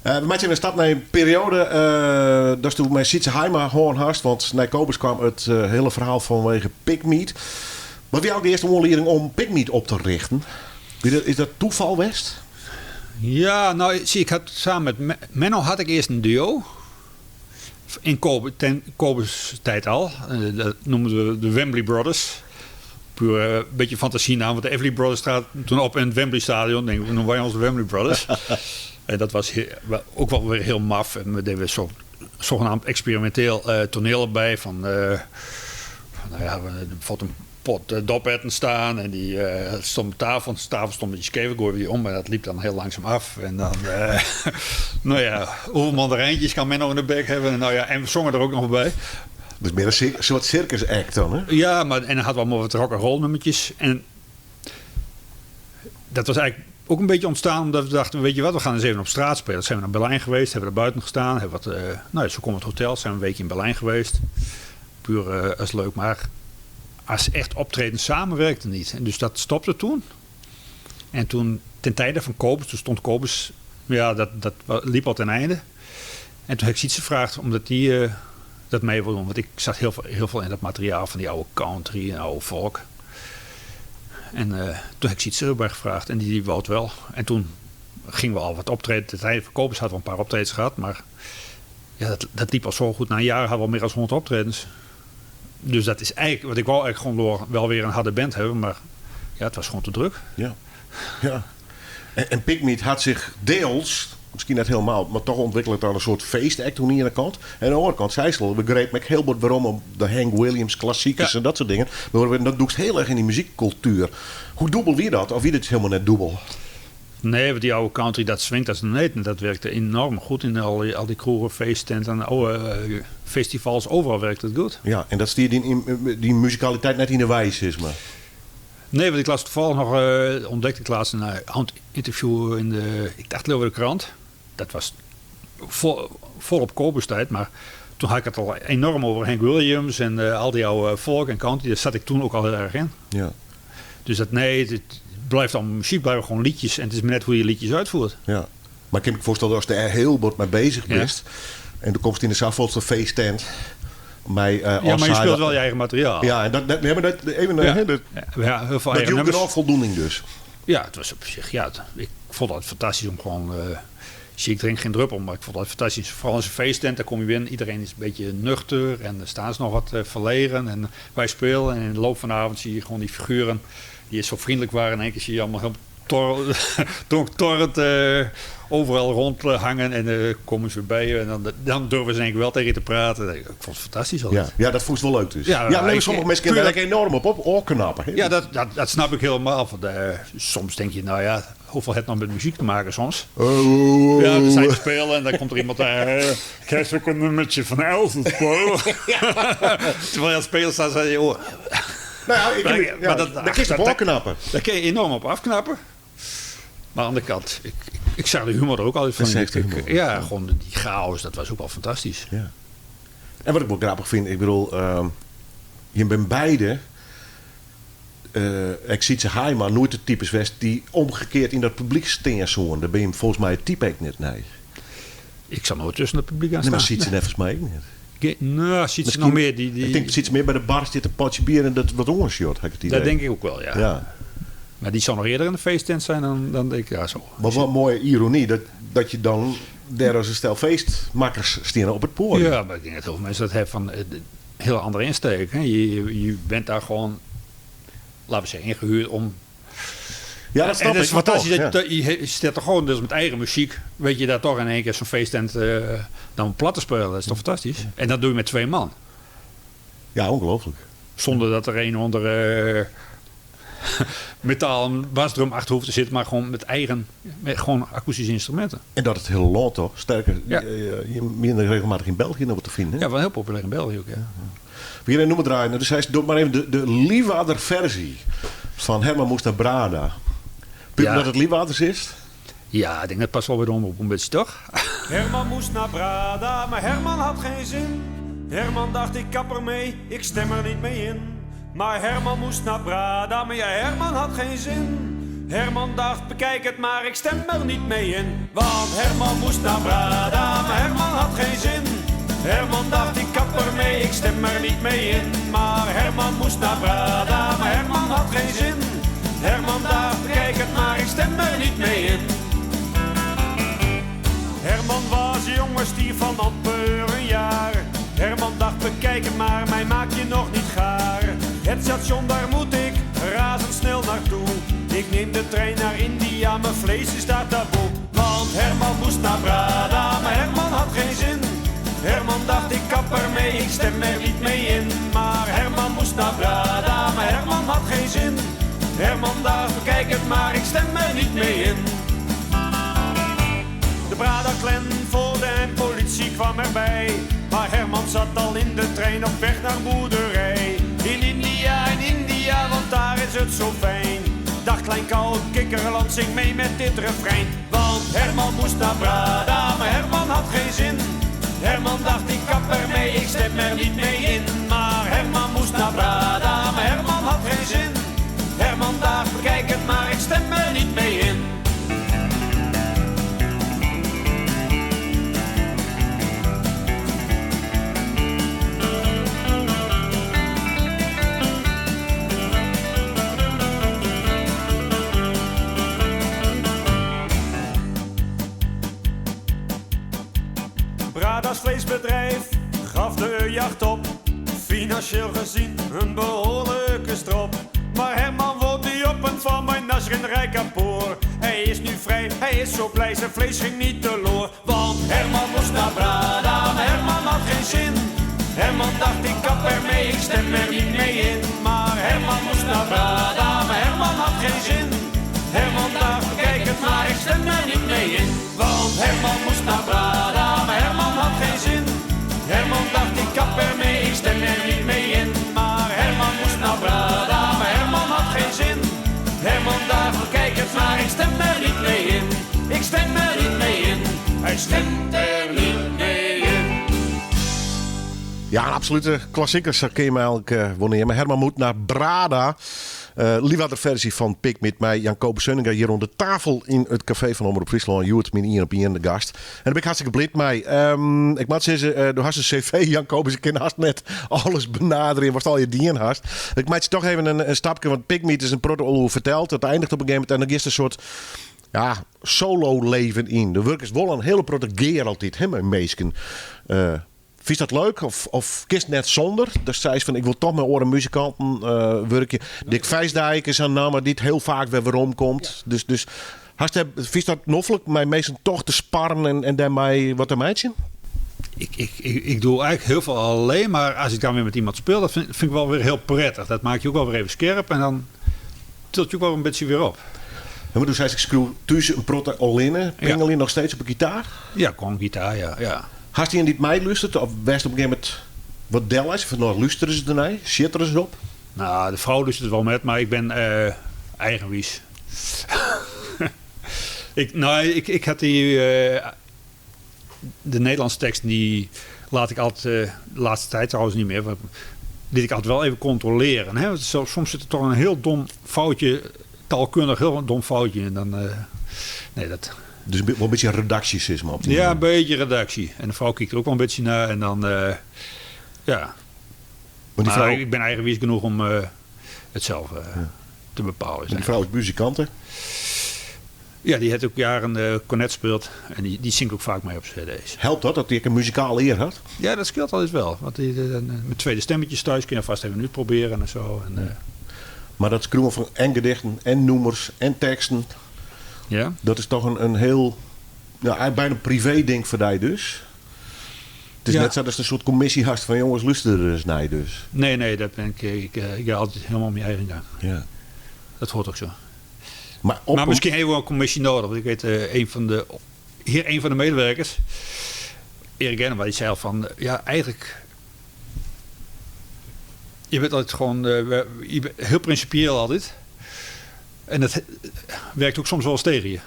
We maken een stap naar een periode dat toen met Sietse Heima hoorn hast. Want naar Kobus kwam het hele verhaal vanwege Pigmeat. Maar wie had de eerste aanleiding om Pigmeat op te richten? Is dat toeval West? Ja, nou zie ik had samen met Menno had ik eerst een duo. In Kobus tijd al. Dat noemden we de Wembley Brothers. Puur een beetje fantasienaam. Want de Everly Brothers traden toen op in het Wembley Stadion. Denk ik, noemen wij ons de Wembley Brothers. En dat was ook wel weer heel maf. En we deden zogenaamd experimenteel toneel erbij. Van nou ja, bijvoorbeeld een pot dopetten staan. En die stond op tafel. De tafel stond met je skeven, gooien we die om. Maar dat liep dan heel langzaam af. En dan, nou ja, hoeveel mandarijntjes kan men nog in de bek hebben? En, nou ja, en we zongen er ook nog bij. Dus meer een soort circus act dan, hè? Ja, maar en dan hadden we allemaal wat rock'n'roll nummertjes. En dat was eigenlijk ook een beetje ontstaan omdat we dachten, weet je wat, we gaan eens even op straat spelen. Zijn we naar Berlijn geweest, hebben we er buiten gestaan. Hebben wat, nou ja, zo komt het hotel, zijn we een weekje in Berlijn geweest. Puur als leuk, maar als echt optreden samenwerkte niet. En dus dat stopte toen. En toen, ten tijde van Kobus, toen stond Kobus, ja, dat liep al ten einde. En toen heb ik Sietse gevraagd, omdat die dat mee wil doen. Want ik zat heel veel in dat materiaal van die oude country en oude folk. En toen heb ik Sietse erbij gevraagd en die wou het wel. En toen gingen we al wat optreden. Ten tijde van Kobus hadden we een paar optredens gehad, maar ja, dat liep al zo goed. Na een jaar hadden we al meer dan 100 optredens. Dus dat is eigenlijk, wat ik wou eigenlijk gewoon wel weer een harde band hebben, maar ja, het was gewoon te druk. Ja. En Pigmeat had zich deels, misschien net helemaal, maar toch ontwikkeld aan een soort feestact toen aan de kant. En aan de andere kant, Zijsel begreep me heel goed waarom om de Hank Williams klassiekers en dat soort dingen. Maar dat doet heel erg in die muziekcultuur. Hoe dubbel wie dat? Of wie dit helemaal net dubbel? Nee, want die oude country, dat swingt als een neet. En dat werkte enorm goed in al die kroegen, feesttenten en oude festivals. Overal werkt het goed. Ja, en dat stiert die muzikaliteit net in de wijs is, maar. Nee, want ik las toevallig nog, ontdekte ik laatst een interview in de, ik dacht de Krant. Dat was vol op Kobus tijd, maar toen had ik het al enorm over Hank Williams en al die oude folk en country. Daar zat ik toen ook al heel erg in. Ja. Dus het blijft allemaal muziek, blijven gewoon liedjes. En het is maar net hoe je liedjes uitvoert. Ja. Maar ik kan me voorstellen als je er heel wat mee bezig bent. Ja. En dan komt in de Saffolse feesttent. Maar je speelt wel je eigen materiaal. Ja, en dat heel veel dat hield er al voldoening dus. Ja, het was op zich. Ja, ik vond het fantastisch om gewoon. Ik drink geen druppel, maar ik vond het fantastisch. Vooral in zijn feesttent, daar kom je binnen. Iedereen is een beetje nuchter en er staan ze nog wat verlegen. En wij spelen en in de loop van de avond zie je gewoon die figuren die zo vriendelijk waren. En in één keer zie je allemaal heel torrent overal rondhangen en komen ze weer bij je. En dan durven ze eigenlijk wel tegen je te praten. Ik vond het fantastisch altijd. Ja, dat vond je wel leuk dus. Ja, sommige mensen kunnen daar enorm op oorknappen. Ja, dat snap ik helemaal. Soms denk je, nou ja, hoeveel het nou met muziek te maken soms? Oh. Ja, dan sta je te spelen en dan komt er iemand krijg je ook een nummertje van Elsen spelen. Terwijl je aan het spelen staat, zei je, oh. Nou ja, daar kun je op afknappen. Daar kun je enorm op afknappen. Maar aan de andere kant, ik zag de humor er ook altijd van. Ja, gewoon die chaos, dat was ook wel fantastisch. Ja. En wat ik wel grappig vind, ik bedoel, je bent beide, ik zie ze haai, maar nooit de types West die omgekeerd in dat publiek staan zoen. Daar ben je volgens mij het type ik net, nee. Ik zal nooit tussen het publiek aan staan. Nee, maar ziet ze net volgens mij ook niet. Nou, ziet ze nog meer die... Ik denk ziet ze meer bij de bar zitten, een potje bier en dat wat ongeschot. Dat denk ik ook wel, ja. Maar die zou nog eerder in de feesttent zijn dan denk ik, ja zo. Maar wat mooie ironie, dat je dan daar als een stel feestmakkers staan op het podium. Ja, maar ik denk dat heel veel mensen dat hebben van een heel andere insteek. Hè? Je bent daar gewoon, laten we zeggen, ingehuurd om... Ja, dat snap ik. Het is fantastisch. Toch, je staat toch gewoon dus met eigen muziek. Weet je daar toch in één keer zo'n feesttent dan plat te spelen. Dat is toch fantastisch? Ja. En dat doe je met 2 man. Ja, ongelooflijk. Zonder dat er een onder metaal en basdrum achter hoeft te zitten. Maar gewoon met gewoon akoestische instrumenten. En dat het heel laat toch? Sterker, ja. Je minder regelmatig in België nog wat te vinden. Hè? Ja, wel heel populair in België ook. Ja. Wie noemen draaien. Dus hij is maar even de Leeuwarder versie van Herman Moesta Brada. Puur dat het Leeuwarders is? Ja, ik denk dat past wel weer de omroep een beetje, toch? Herman moest naar Brada, maar Herman had geen zin. Herman dacht ik kap ermee, ik stem er niet mee in. Maar Herman moest naar Brada, maar ja, Herman had geen zin. Herman dacht bekijk het maar, ik stem er niet mee in. Want Herman moest naar Brada, maar Herman had geen zin. Herman dacht ik kap ermee, ik stem er niet mee in. Maar Herman moest naar Brada, maar Herman had geen zin. Herman dacht bekijk het maar, ik stem er niet mee in. Herman was jongen, stierf van amper een jaar. Herman dacht bekijk het maar, mij maak je nog niet gaar. Het station daar moet ik razendsnel naartoe. Ik neem de trein naar India, mijn vlees is daar taboe. Want Herman moest naar Brada, maar Herman had geen zin. Herman dacht ik kap ermee, ik stem er niet mee in. Maar Herman moest naar Brada, maar Herman had geen zin. Herman dacht bekijk het maar, ik stem er niet mee in. De Brada-clan volgde en politie kwam erbij. Maar Herman zat al in de trein op weg naar boerderij. In India, want daar is het zo fijn. Dag klein koud kikkerland, zing mee met dit refrein. Want Herman moest naar Brada, maar Herman had geen zin. Herman dacht ik kap ermee, ik stem er niet mee in. Maar Herman moest naar Brada, maar Herman had geen zin. Herman dacht bekijk het maar, ik stem er niet mee in. Brada's vleesbedrijf gaf de jacht op. Financieel gezien een behoorlijke strop. Maar Herman woont nu op een farm bij Nasrin Rijkapoor. Hij is nu vrij, hij is zo blij, zijn vlees ging niet teloor. Want Herman moest naar Brada, maar Herman had geen zin. Herman dacht ik kap ermee, ik stem er niet mee in. Maar Herman moest naar Brada, maar Herman had geen zin. Herman dacht bekijk het maar, ik stem er niet mee in. Want Herman moest naar Brada, maar Herman had geen zin. Herman dacht ik kap ermee, ik stem er niet mee in. Maar Herman moest naar Brada, maar Herman had geen zin. Herman dacht bekijk het maar, ik stem er niet mee in. Ik stem er niet mee in, hij stemt er niet mee in. Ja, een absolute klassiekers kun je me eigenlijk wanneer. Maar Herman moet naar Brada. Liefde versie van Pik met mij, Jan Kobus Zeuninga, hier rond de tafel in het café van Omroep Friesland. Joert, mijn hier op hier de gast. En daar ben ik hartstikke blij mee. Ik moet zeggen, door hast een cv, Jan Kobus, ik ken haast net alles benaderen wat al je dien hast. Ik maak je toch even een stapje, want Pik met is een protocol verteld. Het eindigt op een gegeven moment en dan is er een soort solo leven in. De werk is wel een hele protegeer altijd, hè, mijn meesken. Vind je dat leuk? Of kiest net zonder? Dus zei ze van, ik wil toch met oren muzikanten werken. Dick Vijsdijk is een naam die heel vaak weer waarom komt. Ja. Dus vind je dat noffelijk? Mij meestal toch te sparren en daarmee wat een meidje? Ik doe eigenlijk heel veel alleen. Maar als ik dan weer met iemand speel, dat vind ik wel weer heel prettig. Dat maakt je ook wel weer even scherp. En dan tilt je ook wel een beetje weer op. En wat doe jij? Ik schreeuw tussen een protte Oline. Pingel je nog steeds op een gitaar? Ja, gewoon gitaar, ja. Hast hij in dit mij lustert? Of wist op een gegeven moment wat del is? Of nou luisteren ze ernaar? Zitteren ze op? Nou, de vrouw lustert wel met, maar ik ben eigenwies. Ik had de Nederlandse tekst, die laat ik altijd, de laatste tijd trouwens niet meer, liet ik altijd wel even controleren. Hè? Soms zit er toch een heel dom foutje, taalkundig heel dom foutje in. Dan, nee, dat... Dus wel een beetje redactiesisme op die Ja, manier. een beetje redactie. En de vrouw kijkt er ook wel een beetje naar. En dan, ja. Maar die vrouw, ik ben eigenwies genoeg om het zelf te bepalen. maar die vrouw is muzikant, hè? Ja, die heeft ook jaren cornet gespeeld. En die zingt ook vaak mee op cd's. Helpt dat hij een muzikale eer had? Ja, dat scheelt altijd wel. Want met tweede stemmetjes thuis kun je vast even uitproberen en zo. En, Maar dat schreeuwen van en gedichten en noemers en teksten... ja? Dat is toch een heel... Ja, bijna privé ding voor jou dus. Het is net zo dat je een soort commissie hast van jongens, luister er eens naar dus. Nee, dat ben ik ga altijd helemaal mijn eigen gang. Ja. Dat hoort ook zo. Maar misschien hebben we wel een commissie nodig. Want ik weet, een van de medewerkers, Erik Enema, die zei al van... ja, eigenlijk... Je bent altijd gewoon... je bent heel principieel altijd. En dat werkt ook soms wel eens tegen je.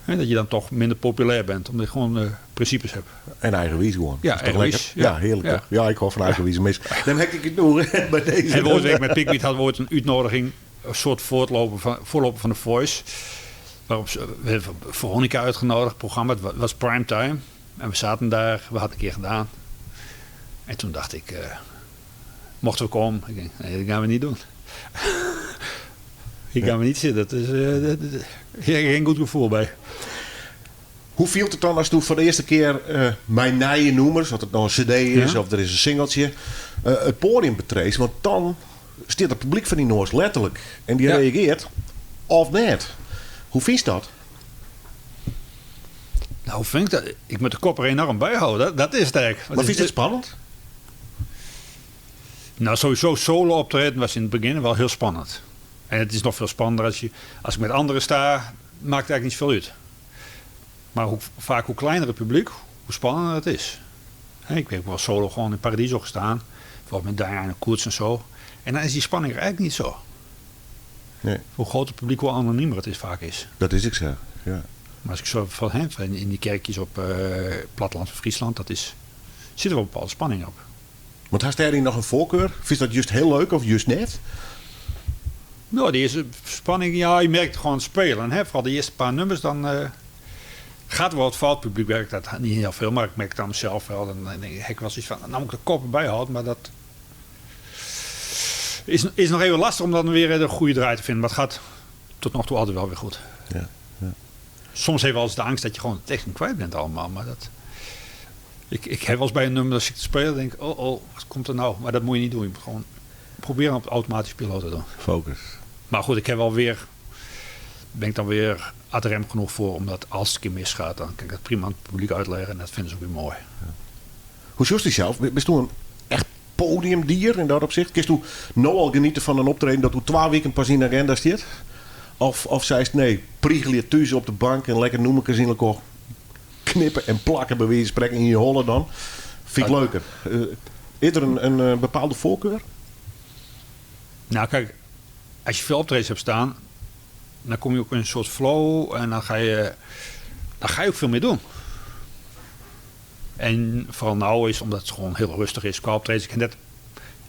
Hè, dat je dan toch minder populair bent, omdat je gewoon principes hebt. En eigen wies gewoon. Ja, Dat is toch eigen lekker? wies, Ja, ja. heerlijk Ja. toch? Ja, ik hou van eigen wies. Dan heb ik het doen bij deze. En vorige week met Pickwick hadden we ooit een uitnodiging, een soort voorloper van The Voice. Waarop we hebben Veronica uitgenodigd, programma. Het was primetime. En we zaten daar, we hadden een keer gedaan. En toen dacht ik, mochten we komen? Ik denk, nee, dat gaan we niet doen. Hier gaan we niet zitten. Dat is geen goed gevoel bij. Hoe viel het dan als toen voor de eerste keer mijn nije noemers, of het nou een cd is Ja. of er is een singeltje, het podium betreedt? Want dan staat het publiek van die Noors letterlijk. En die Ja. reageert of net. Hoe vind je dat? Nou, hoe vind ik dat? Ik moet de kop er enorm bij houden. Dat is het eigenlijk. Maar vind je het spannend? Nou, sowieso solo optreden was in het begin wel heel spannend. En het is nog veel spannender als ik met anderen sta, maakt het eigenlijk niet zoveel uit. Maar vaak hoe kleiner het publiek, hoe spannender het is. Hè, ik heb wel solo gewoon in Paradiso gestaan. Bijvoorbeeld met Diana Koets en zo. En dan is die spanning er eigenlijk niet zo. Nee, Hoe groter het publiek, hoe anoniemer het vaak is. dat is ik zo. Ja. Maar als ik zo van in die kerkjes op platteland van Friesland, zit er wel een bepaalde spanning op. Want had jij nog een voorkeur? Vind je dat juist heel leuk of juist net? Nou, die eerste spanning, ja, je merkt gewoon het spelen. Hè? Vooral de eerste paar nummers, dan gaat er wel het fout. Het publiek werkt dat niet heel veel, maar ik merk het aan mezelf wel. Dan denk ik wel zoiets van, nou moet ik de kop erbij houden, maar dat is nog even lastig om dan weer de goede draai te vinden. Maar het gaat tot nog toe altijd wel weer goed. Ja, ja. Soms heeft wel eens de angst dat je gewoon de tekst niet kwijt bent allemaal, maar dat... Ik heb wel eens bij een nummer als ik te spelen denk, oh, wat komt er nou? Maar dat moet je niet doen. Je moet gewoon proberen op het automatisch piloot te doen. Focus. Maar goed, ben ik dan weer ad rem genoeg voor, omdat als het een keer misgaat, dan kan ik het prima aan het publiek uitleggen en dat vinden ze ook weer mooi. Hoe zoest je zelf? Ben je een echt podiumdier in dat opzicht? Kun je toen nou al genieten van een optreden dat hoe 2 weken pas in de agenda staat? Of zei je nee, priegelen thuis op de bank en lekker noemen ik elkaar knippen en plakken bij wijze van spreken in je hollen dan? Vind ik leuker. Is er een bepaalde voorkeur? Nou kijk, als je veel optredens hebt staan, dan kom je ook in een soort flow en dan ga je ook veel meer doen. En vooral nou is, omdat het gewoon heel rustig is qua optredens. Ik heb net een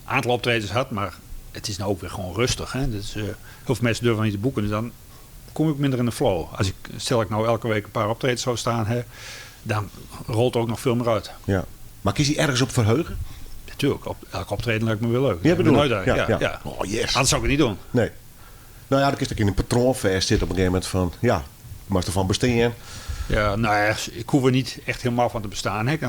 aantal optredens gehad, maar het is nou ook weer gewoon rustig. Hè? Dus, heel veel mensen durven niet te boeken, dus dan kom ik minder in de flow. Stel ik nou elke week een paar optredens zou staan, hè, dan rolt er ook nog veel meer uit. Ja. Maar kies je ergens op verheugen? Natuurlijk, elke optreden lijkt me weer leuk. Ja, bedoel ik. Ja. Ja. Oh yes. Anders zou ik het niet doen. Nee. Nou ja, dan is ik in een patroonvest zit op een gegeven moment van, ja, je mag ervan besteden. Ja, nou ja, ik hoef er niet echt helemaal van te bestaan. Hè. Ik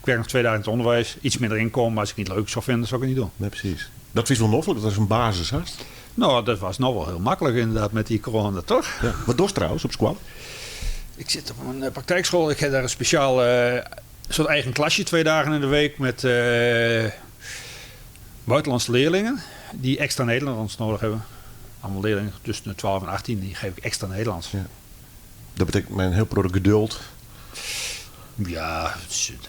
werk nog 2 dagen in het onderwijs. Iets minder inkomen, maar als ik het niet leuk zou vinden, zou ik het niet doen. Nee, precies. Dat is wel noffelijk, dat is een basis, hast. Nou, dat was nog wel heel makkelijk inderdaad met die corona, toch? Ja. Wat doe je trouwens op Squam? Ik zit op een praktijkschool. Ik heb daar een speciaal soort eigen klasje 2 dagen in de week met buitenlandse leerlingen die extra Nederlands nodig hebben. Allemaal leerlingen tussen de 12 en 18, die geef ik extra Nederlands. Ja. Dat betekent mijn heel groot geduld. Ja,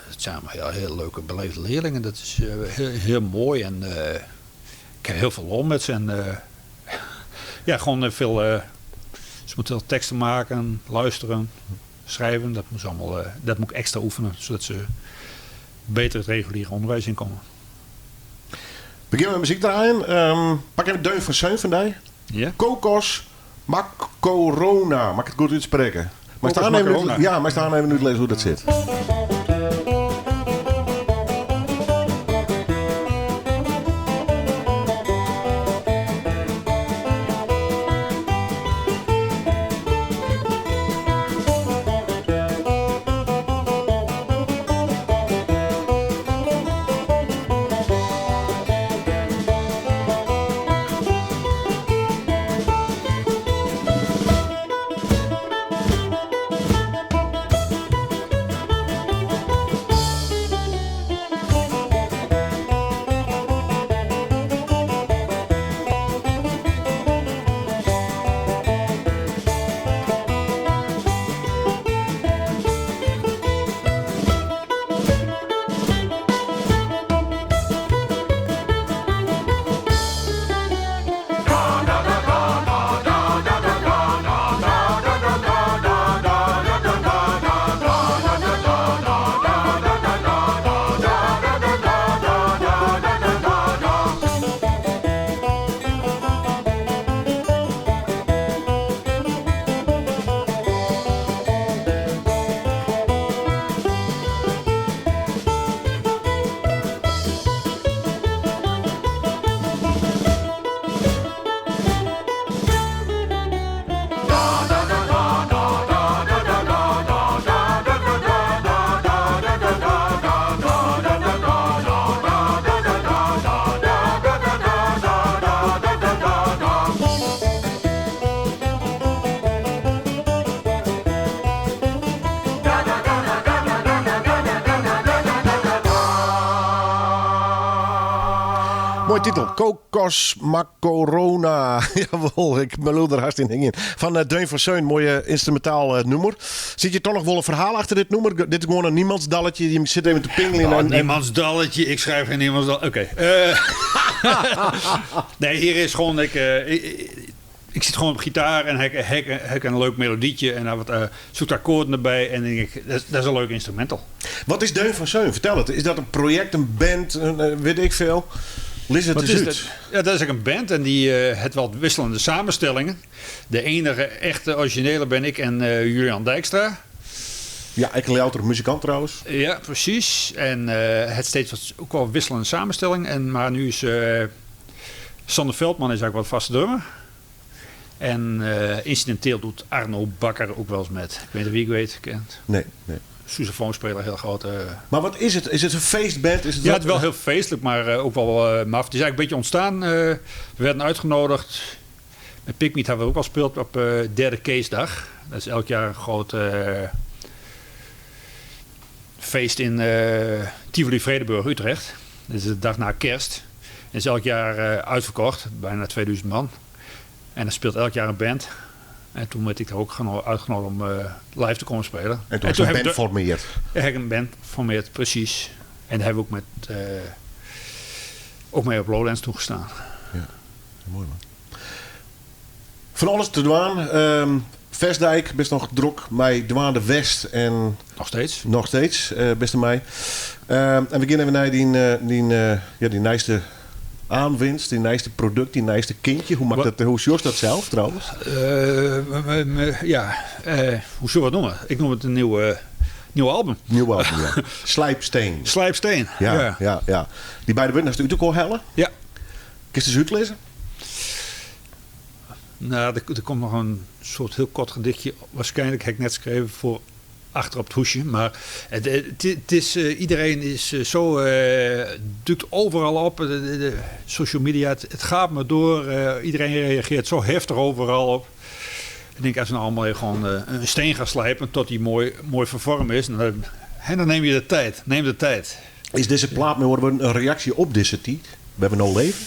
het zijn maar heel leuke beleefde leerlingen. Dat is heel mooi en ik heb heel veel lol met ze. En ja, gewoon veel... ze moeten wel teksten maken, luisteren, schrijven. Dat moet, dat moet ik extra oefenen, zodat ze beter het reguliere onderwijs inkomen. Beginnen met muziek draaien. Pak even Deun van Seun vandaag. Ja? Kokos Macorona. Mag ik het goed uitspreken? Maar Kokos staan even Macorona. ja, maar staan even nu te lezen hoe dat zit. titel, Kokos Macorona. Jawel, ik melul er hartstikke in. Van Deun van Seun, mooie instrumentaal nummer. Zit je toch nog wel een verhaal achter dit nummer? Dit is gewoon een niemandsdalletje. Je zit even te pingelen. en Niemandsdalletje, ik schrijf geen niemandsdalletje. Oké. Nee, hier is gewoon... Ik zit gewoon op gitaar en heb een leuk melodietje en dan zoek akkoorden erbij en denk ik, dat is een leuk instrumental. Wat is Deun van Seun? Vertel het. Is dat een project, een band, weet ik veel? Lis het eens uit. Ja, dat is ook een band en die heeft wel wisselende samenstellingen. De enige echte originele ben ik en Julian Dijkstra. Ja, ik een louter muzikant trouwens. Ja, precies. En het steeds ook wel wisselende samenstelling. Maar nu is Sander Veldman is eigenlijk wat vaste drummer. En incidenteel doet Arno Bakker ook wel eens met. Ik weet niet wie ik weet, kent. Nee. Sousaphone-speler, heel grote. Maar wat is het? Is het een feestband? Is het het is wel heel feestelijk, maar ook wel maf. Het is eigenlijk een beetje ontstaan. We werden uitgenodigd. Met Pikmeet hebben we ook al gespeeld op derde Keesdag. Dat is elk jaar een groot feest in Tivoli Vredenburg, Utrecht. Dat is de dag na kerst. En is elk jaar uitverkocht, bijna 2000 man. En dan speelt elk jaar een band. En toen werd ik er ook uitgenodigd om live te komen spelen. En toen heb je een band geformeerd. Ja, heb ik een band geformeerd, precies. En daar hebben we ook mee op Lowlands toegestaan. Ja, mooi man. Van alles te doen. Vestdijk, best nog druk. Mij Dwaan de West. En nog steeds, beste mij. En we beginnen naar die nijste aanwinst, die nijste product, die nijste kindje. Hoe Jos dat zelf trouwens? Hoe zullen we het noemen? Ik noem het een nieuw album. Nieuw album, ja. Slijpsteen. Slijpsteen. Ja. Die beide winnen natuurlijk ook al hellen. Ja. Kun je ze uitlezen? Nou, er komt nog een soort heel kort gedichtje. Waarschijnlijk heb ik net geschreven voor achter op het hoesje. Maar het is, iedereen is zo duikt overal op. De social media, het gaat maar door. Iedereen reageert zo heftig overal op. Ik denk, als we nou allemaal gewoon een steen gaan slijpen tot die mooi vervormd is. En dan neem je de tijd. Neem de tijd. Is deze plaat meer een reactie op deze tijd? We hebben al leven?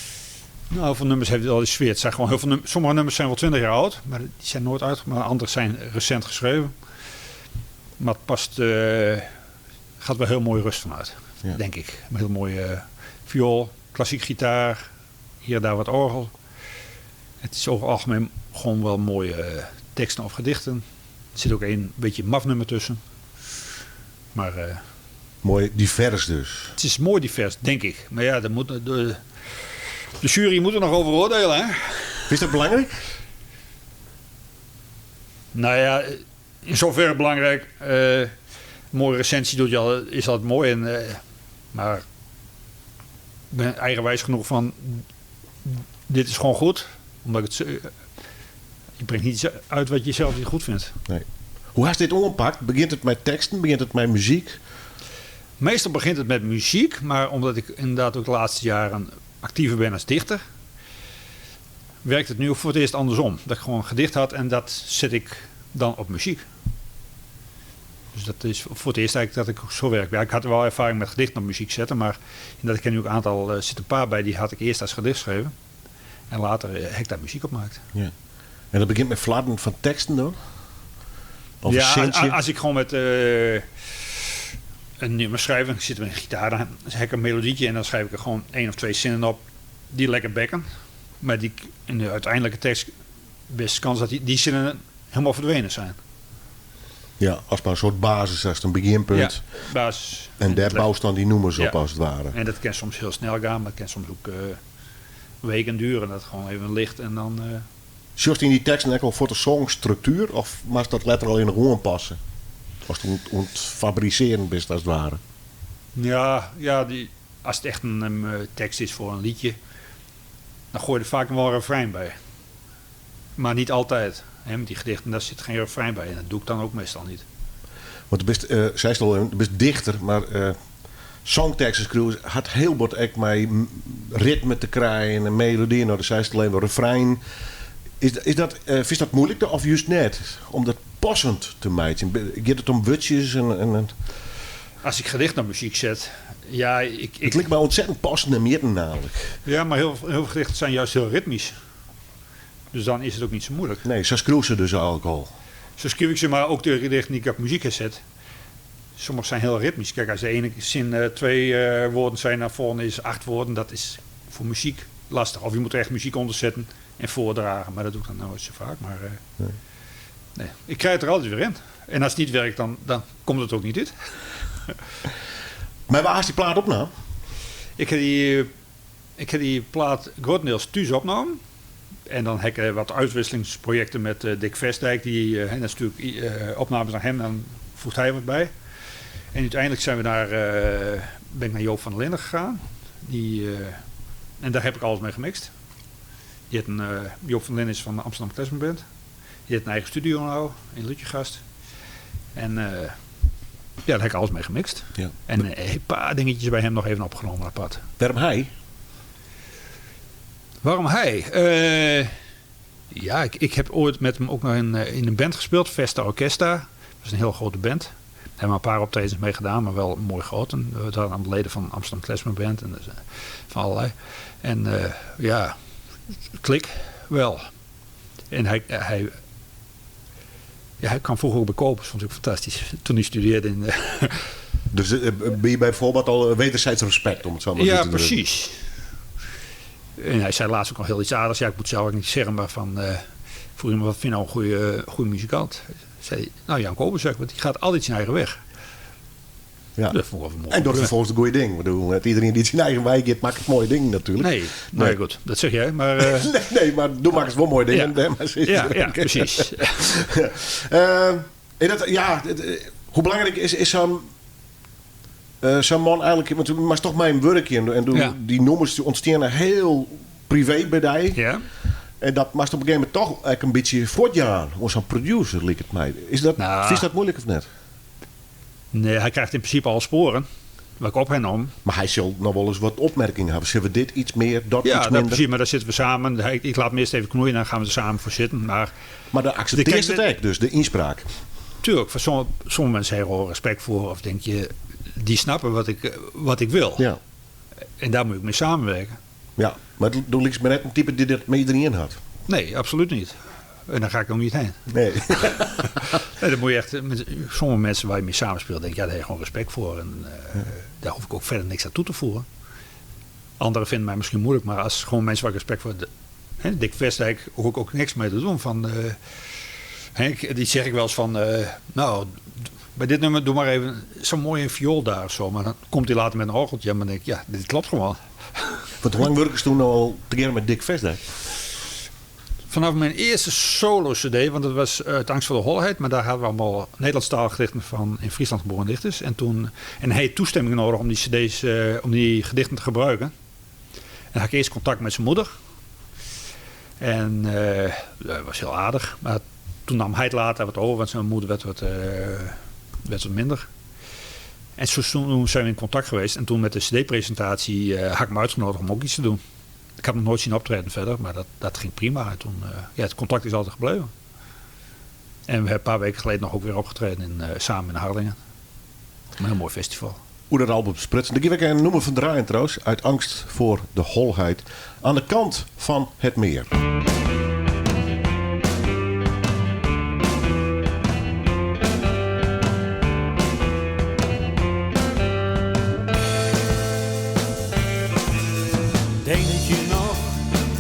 Nou, veel nummers heeft het al die sfeer. Het zijn gewoon heel veel sommige nummers zijn wel 20 jaar oud. Maar die zijn nooit uitgemaakt. Andere zijn recent geschreven. Maar het past, gaat wel heel mooi rust vanuit, denk ik. Een heel mooie viool, klassiek gitaar, hier en daar wat orgel. Het is over het algemeen gewoon wel mooie teksten of gedichten. Er zit ook een beetje mafnummer tussen. Maar, mooi divers dus. Het is mooi divers, denk ik. Maar ja, de jury moet er nog over oordelen. Hè? Is dat belangrijk? Nou ja, in zoverre belangrijk. Een mooie recensie doet je al, is altijd mooi. Maar ik ben eigenwijs genoeg van... Dit is gewoon goed. Omdat je brengt niet iets uit wat je zelf niet goed vindt. Nee. Hoe hast dit ongepakt? Begint het met teksten? Begint het met muziek? Meestal begint het met muziek. Maar omdat ik inderdaad ook de laatste jaren actiever ben als dichter... werkt het nu voor het eerst andersom. Dat ik gewoon een gedicht had en dat zet ik dan op muziek. Dus dat is voor het eerst eigenlijk dat ik zo werk. Ja, ik had wel ervaring met gedichten op muziek zetten, maar in dat ik ken nu ook een aantal, zit een paar bij, die had ik eerst als gedicht geschreven. En later heb ik daar muziek op gemaakt. Ja. En dat begint met fladden van teksten dan? Of ja, als ik gewoon met een nummer schrijf, ik zit met een gitaar, dan heb ik een melodietje en dan schrijf ik er gewoon 1 of 2 zinnen op die lekker bekken. Maar die in de uiteindelijke tekst best kans dat die zinnen helemaal verdwenen zijn. Ja, als maar een soort basis, als een beginpunt. Ja, basis. En daar bouwt dan die noemers op als het ware. En dat kan soms heel snel gaan, maar dat kan soms ook weken duren. Dat het gewoon even ligt en dan... Zocht in die teksten ook al voor de songstructuur? Of mag dat letterlijk in de gewoon passen? Als het fabriceren is, als het ware. Ja, als het echt een tekst is voor een liedje, dan gooi je er vaak wel een refrein bij. Maar niet altijd. Hè, met die gedichten, daar zit geen refrein bij. En dat doe ik dan ook meestal niet. Want je bent dichter, maar songteksten schrijven had heel wat echt met ritme te krijgen en melodie. Nou, de alleen maar refrein. Vind je dat moeilijk of juist net? Om dat passend te maken? Gaat het om wutjes en... Als ik gedicht naar muziek zet, ja, Het lijkt me ontzettend passend en midden namelijk. ja, maar heel veel gedichten zijn juist heel ritmisch. Dus dan is het ook niet zo moeilijk. Nee, zo schreeuwen ze dus eigenlijk al. Zo schreeuw ik ze, maar ook de gedichten die ik op muziek zet. Sommige zijn heel ritmisch. Kijk, als de ene zin 2 woorden zijn, naar volgende is 8 woorden. Dat is voor muziek lastig. Of je moet er echt muziek onder zetten en voordragen. Maar dat doe ik dan nooit zo vaak. Maar nee, ik krijg het er altijd weer in. En als het niet werkt, dan komt het ook niet uit. Maar waar is die plaat op nou? Ik heb die plaat grotendeels thuis opgenomen. En dan heb ik wat uitwisselingsprojecten met Dick Vestdijk. Dat is natuurlijk opnames naar hem, dan voegt hij wat bij. En uiteindelijk zijn we ben ik naar Joop van der Linden gegaan. En daar heb ik alles mee gemixt. Joop van der Linden is van de Amsterdam Klezmer Band. Die heeft een eigen studio nou in Lutjegast. En daar heb ik alles mee gemixt. Ja. En een paar dingetjes bij hem nog even opgenomen apart. Waarom hij? Waarom hij? Ja, ik heb ooit met hem ook nog in een band gespeeld. Vesta Orchestra. Dat is een heel grote band. Daar hebben we een paar optredens mee gedaan, maar wel mooi groot. En we waren aan de leden van Amsterdam Klezmer Band. En dus, van allerlei. En ja, klik wel. En hij kwam vroeger ook bij Kopers. Vond ik fantastisch. Toen hij studeerde in... Dus ben je bijvoorbeeld al wederzijds respect, om het zo maar te Ja, doen? precies. En hij zei laatst ook nog heel iets aardigs. Ja, ik moet zelf ook niet zeggen, maar van... vroeg je me, wat vind je nou een goede muzikant? Zei, nou, Jan Kopers, want die gaat altijd zijn eigen weg. Ja. Dat vond ik wel mooi. En dat is volgens het goede ding. Ik bedoel, iedereen die het zijn eigen wijk heeft, maakt het mooie ding natuurlijk. Nee, goed. Dat zeg jij, maar... nee, maar doe maar eens wel mooi ding. Ja. Ja, precies. Hoe belangrijk is zo'n man eigenlijk... Want het is toch mijn werkje. En die nummers ontstaan heel privé bij die. Ja. En dat mag op een gegeven moment toch eigenlijk een beetje voortgaan. Als zo'n producer, lijkt het mij. Is dat moeilijk of net? Nee, hij krijgt in principe al sporen. Waar ik op hen om. Maar hij zal nog wel eens wat opmerkingen hebben. Zullen we dit iets meer, dat iets minder? Ja, precies. Maar daar zitten we samen. Ik laat me eerst even knoeien en dan gaan we er samen voor zitten. Maar dan accepteert het eigenlijk dus, de inspraak. Tuurlijk, voor sommige mensen hebben er respect voor. Of denk je, die snappen wat ik wil. Ja. En daar moet ik mee samenwerken. Ja, maar doe liefst maar net een type die dat met iedereen had. Nee, absoluut niet. En daar ga ik ook niet heen. Nee. Nee, dan moet je echt, met sommige mensen waar je mee samenspeelt, denk ik, ja, daar heb je gewoon respect voor. En daar hoef ik ook verder niks aan toe te voegen. Anderen vinden mij misschien moeilijk, maar als gewoon mensen waar ik respect voor Dick Vestdijk hoef ik ook niks mee te doen. Die zeg ik wel eens van, nou, bij dit nummer doe maar even zo mooi een viool daar of zo. Maar dan komt hij later met een orgeltje en dan denk ik, ja, dit klopt gewoon. Want hoe lang werken ze toen al together met Dick Vestdijk? Vanaf mijn eerste solo-cd, want dat was Het Angst voor de Holheid, maar daar hadden we allemaal Nederlandstalige gedichten van in Friesland geboren dichters. En hij had toestemming nodig om die cd's, om die gedichten te gebruiken. En dan had ik eerst contact met zijn moeder. En dat was heel aardig. Maar toen nam hij het later wat over, want zijn moeder werd wat minder. En toen zijn we in contact geweest. En toen met de cd-presentatie had ik me uitgenodigd om ook iets te doen. Ik had nog nooit zien optreden verder, maar dat ging prima. En toen, het contact is altijd gebleven. En we hebben een paar weken geleden nog ook weer opgetreden samen in Harlingen. Een heel mooi festival. Hoe dat album sprutsen. Dan geef ik een nummer van draaien trouwens. Uit Angst voor de Holheid. Aan de kant van het meer.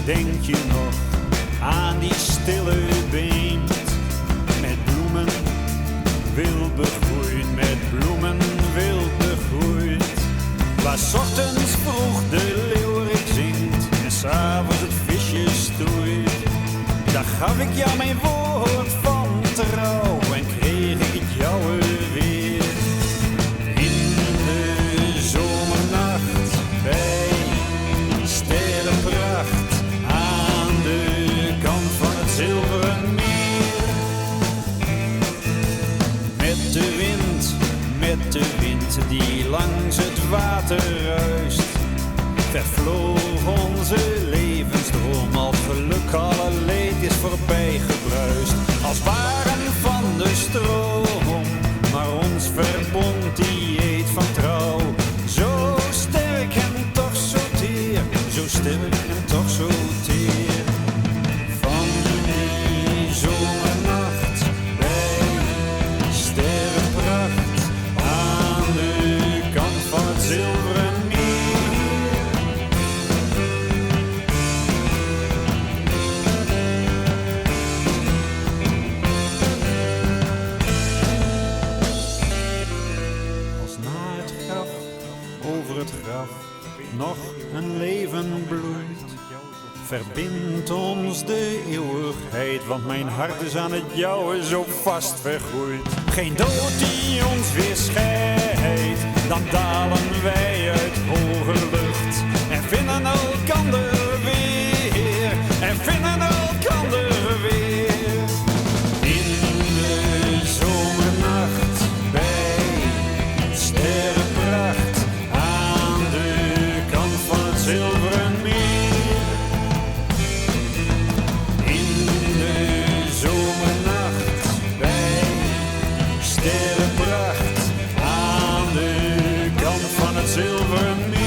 Denk je nog aan die stille beent? Met bloemen wild begroeid, met bloemen wild begroeid. Waar 's ochtends vroeg de leeuwerik zingt en 's avonds het visje stoeit. Daar gaf ik jou mijn woord van trouw en kreeg ik het jouwe weer. In de zomernacht bij sterrenpracht. Zilveren meer. Met de wind die langs het water ruist, vervloog onze levensdroom, als geluk alle leed is voorbij gebruist. Als waren van de stroom, maar ons verbond die eet van het graf nog een leven bloeit. Verbindt ons de eeuwigheid, want mijn hart is aan het jouwe zo vast vergroeid. Geen dood die ons weer scheidt, dan dalen wij uit hoge lucht. En vinden elkander weer, en vinden elkander weer. In de zomernacht, bij sterrenpracht, aan de kant van het zilveren meer. Sterrenpracht aan de kant van het zilveren meer.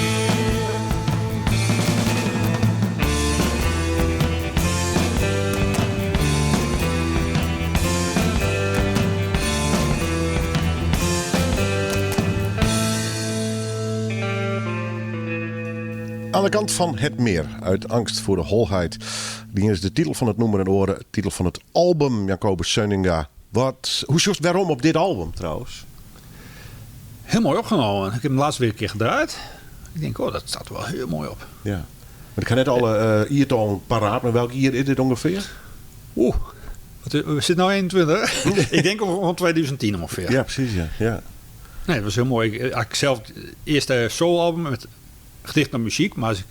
Aan de kant van het meer, uit angst voor de holheid. Die is de titel van het Noemer en Oren, titel van het album Jacobus Seuninga. Waarom op dit album trouwens? Heel mooi opgenomen. Ik heb hem laatst weer een keer gedraaid. Ik denk, dat staat er wel heel mooi op. Ja. Maar ik ga net alle iertoon paraat, maar welk jaar is dit ongeveer? We zitten nou 21. Ik denk rond 2010 ongeveer. Ja, precies. Ja. Nee, dat was heel mooi. Ik zelf het eerste soloalbum met gedicht naar muziek. Maar als ik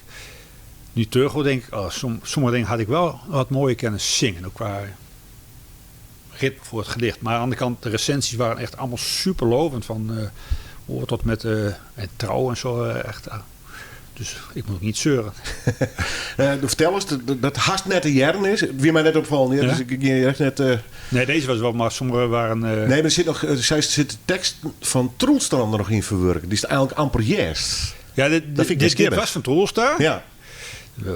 nu terug hoor, denk ik, sommige dingen had ik wel wat mooier kunnen zingen. Ook qua ritme voor het gedicht. Maar aan de andere kant, de recensies waren echt allemaal super lovend. Van hoor tot met en trouw en zo. Echt. Dus ik moet ook niet zeuren. Vertel eens, dat haast net een jaren is. Wie mij net opvallen. Ja? Ja? Dus ik echt net... Nee, deze was wel, maar sommige waren... Nee, maar er zit de tekst van Troelstrand er nog in verwerken. Die is eigenlijk amper yes. Ja, dit was van Troelstra. Ja.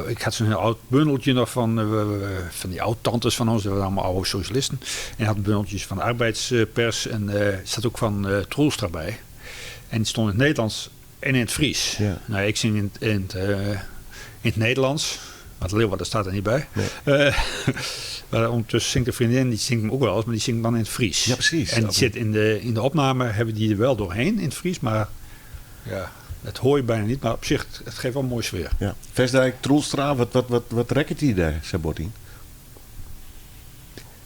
Ik had zo'n heel oud bundeltje nog van die oud-tantes van ons. Dat waren allemaal oude socialisten. En had bundeltjes van de arbeidspers. En er zat ook van Troelstra bij. En die stond in het Nederlands en in het Fries. Ja. Nou, ik zing in het Nederlands. Want Leeuwarden staat er niet bij. Nee. Maar ondertussen zingt de vriendin, die zingt hem ook wel eens. Maar die zingt dan in het Fries. Ja, precies. En die zit in de opname, hebben die er wel doorheen in het Fries. Maar ja... Dat hoor je bijna niet, maar op zich, het geeft wel een mooie sfeer. Ja. Vestdijk, Troelstra, wat rekkert hij daar, Sabotin?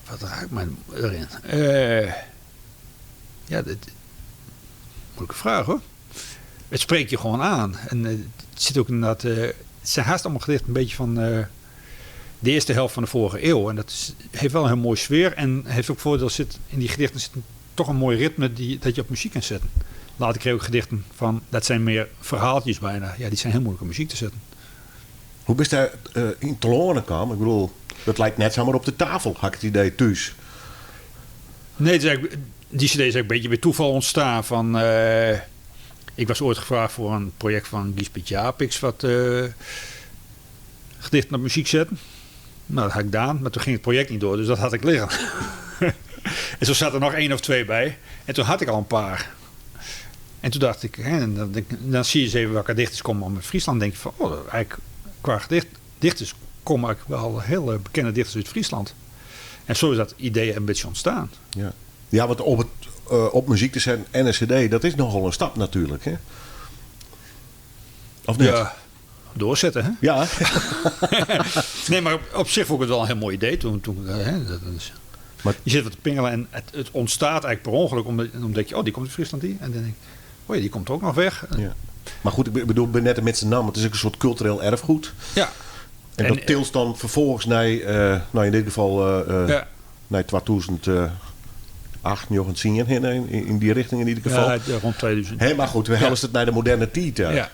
Wat raakt mij erin? Moeilijke vraag hoor. Het spreekt je gewoon aan. En het zit ook inderdaad... het zijn haast allemaal gedichten een beetje van de eerste helft van de vorige eeuw. En dat heeft wel een heel mooie sfeer. En heeft ook voordeel, in die gedichten zit toch een mooi ritme dat je op muziek kan zetten. Later kreeg ik ook gedichten van, dat zijn meer verhaaltjes bijna. Ja, die zijn heel moeilijk om muziek te zetten. Hoe ben je daar in te lonen komen? Ik bedoel, dat lijkt net zomaar op de tafel, had ik het idee thuis. Nee, het is eigenlijk, die cd is eigenlijk een beetje bij toeval ontstaan. Van, ik was ooit gevraagd voor een project van Giesbert Japix, wat gedichten op muziek zetten. Nou, dat had ik gedaan, maar toen ging het project niet door, dus dat had ik liggen. En zo zat er nog 1 of 2 bij. En toen had ik al een paar. En toen dacht ik, dan zie je eens even welke dichters komen om in Friesland. Dan denk je van, eigenlijk qua dichters komen eigenlijk wel heel bekende dichters uit Friesland. En zo is dat idee een beetje ontstaan. Ja, want op muziek te zetten en een cd, dat is nogal een stap natuurlijk, hè? Of niet? Ja, doorzetten, hè? Ja. Nee, maar op zich vond ik het wel een heel mooi idee toen dat is... Maar je zit wat te pingelen en het ontstaat eigenlijk per ongeluk. Omdat je, die komt uit Friesland die. En dan denk ik, die komt er ook nog weg. Ja. Maar goed, ik bedoel, net met zijn naam. Het is ook een soort cultureel erfgoed. Ja. En dat tilt dan vervolgens naar, in dit geval, naar 2008, nog een zien in die richting in ieder geval. Ja, rond 2000. Maar goed, we helpen het naar de moderne tijd. Ja.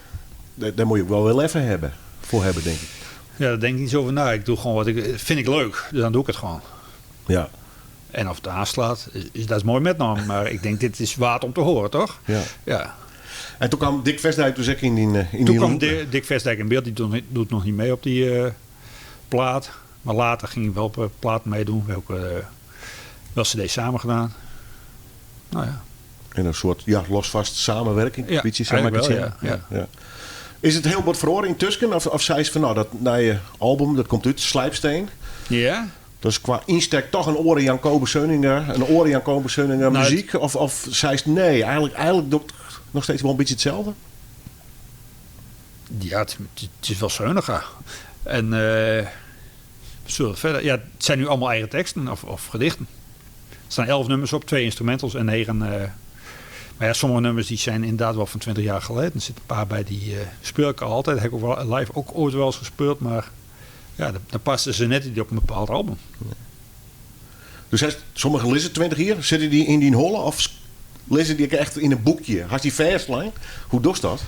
Daar moet je ook wel even voor hebben, denk ik. Ja, daar denk ik niet zo over na. Ik doe gewoon vind ik leuk. Dus dan doe ik het gewoon. Ja. En of het aanslaat, dat is mooi metname. Maar ik denk, dit is waard om te horen, toch? Ja. En toen kwam Dick Vestdijk dus ook in die Toen kwam Dick Vestdijk in beeld. Die doet nog niet mee op die plaat. Maar later ging hij wel op plaat meedoen. We hebben ook wel cd samen gedaan. Nou ja. En een soort losvast samenwerking. Ja, eigenlijk wel, ja. Is het heel wat verhoring tussen? Of zei ze van, dat je album, dat komt uit, Slijpsteen. Ja. Dus qua insteek toch een oren Jan Kobus Seuninga muziek? Of zei ze nee, eigenlijk doe ik nog steeds wel een beetje hetzelfde? Ja, het is wel zuiniger. En verder. Ja, het zijn nu allemaal eigen teksten of gedichten. Er staan 11 nummers op, 2 instrumentals en 9. Maar ja, sommige nummers die zijn inderdaad wel van 20 jaar geleden. Er zitten een paar bij die speel ik al altijd. Heb ik ook wel live ook ooit wel eens gespeeld. Maar ja, dan pasten ze net niet op een bepaald album. Dus sommige lezen 20 jaar, zitten die in die holle of lezen die echt in een boekje? Had die verslijn? Hoe doet dat?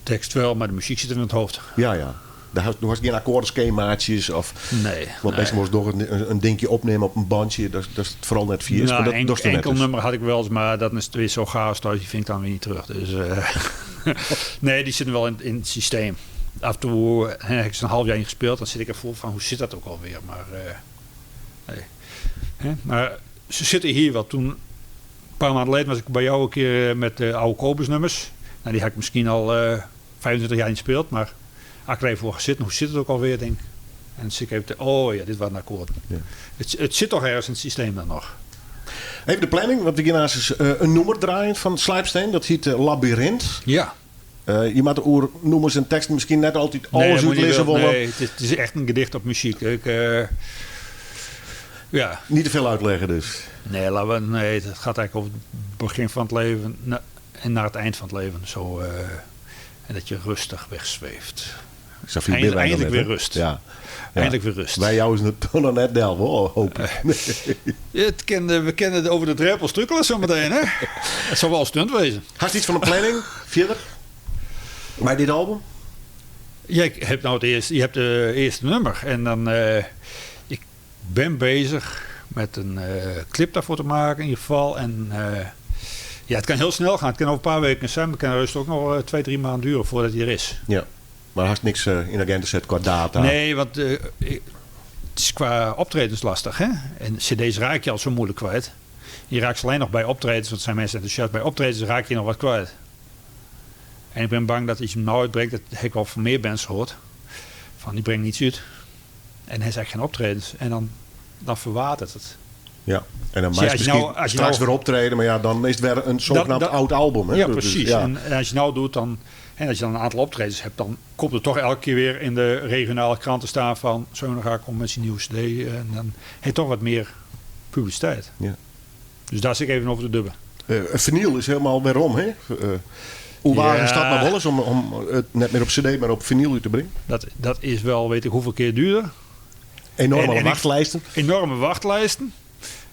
Tekst wel, maar de muziek zit in het hoofd. Ja. Daar was geen akkoordenschemaatjes of... Nee. Want best moest toch een dingetje opnemen op een bandje. Dat is vooral net vies. Nou, maar dat enkel nummer had ik wel eens, maar dat is weer zo chaos thuis. Die vind ik dan weer niet terug. Dus nee, die zitten wel in het systeem. Af en toe heb ik ze een half jaar in gespeeld. Dan zit ik er vol van, hoe zit dat ook alweer? Maar nee. Maar ze zitten hier wel. Toen, een paar maanden geleden was ik bij jou een keer met de oude Kobus nummers. Nou, die heb ik misschien al 25 jaar niet gespeeld, maar als ik er even voor zitten, hoe zit het ook alweer, denk ik. En dan zit ik even oh ja, dit was een akkoord. Ja. Het zit toch ergens in het systeem dan nog. Even de planning, want we gaan naast een nummer draaien van Slijpsteen. Dat heet Labyrinth. Ja. Je moet de noemers en teksten misschien net altijd alles uitlezen willen. Nee, het is echt een gedicht op muziek. Ja. Niet te veel uitleggen dus. Nee, het gaat eigenlijk over het begin van het leven en naar het eind van het leven. Zo, en dat je rustig wegzweeft. Eindelijk weer rust. Ja. Eindelijk weer rust. Bij jou is het toch nog net delven, hoop ik. We kennen het over de drempel strukkelen zometeen, hè? Het zal wel een stunt wezen. Had je iets van een planning verder? Bij dit album? Ja, je hebt de eerste nummer. En dan, ik ben bezig met een clip daarvoor te maken in ieder geval. En ja, het kan heel snel gaan. Het kan over een paar weken zijn. Maar het kan rust ook nog 2-3 maanden duren voordat hij er is. Ja. Maar had niks in agenda gezet qua data? Nee, want het is qua optredens lastig. Hè? En cd's raak je al zo moeilijk kwijt. Je raakt ze alleen nog bij optredens. Want zijn mensen enthousiast. Bij optredens raak je nog wat kwijt. En ik ben bang dat als je hem nou uitbrengt, dat heb ik wel van meer bands gehoord. Van die brengt niets uit. En hij zegt geen optredens. En dan verwatert het. Ja, en dan als je straks weer optreden, maar ja, dan is het weer een zogenaamd oud album. Hè? Ja, precies. Dus, ja. En als je nou doet, en als je dan een aantal optredens hebt, dan komt het toch elke keer weer in de regionale kranten staan van zo, dan ga ik om met zijn nieuwe cd. En dan heeft het toch wat meer publiciteit. Ja. Dus daar zit ik even over te dubben. Vinyl is helemaal weerom, hè? Hoe waar is dat nou wel eens om het net meer op cd, maar op vinyl te brengen? Dat is wel, weet ik hoeveel keer duurder. Enorme wachtlijsten. Enorme wachtlijsten.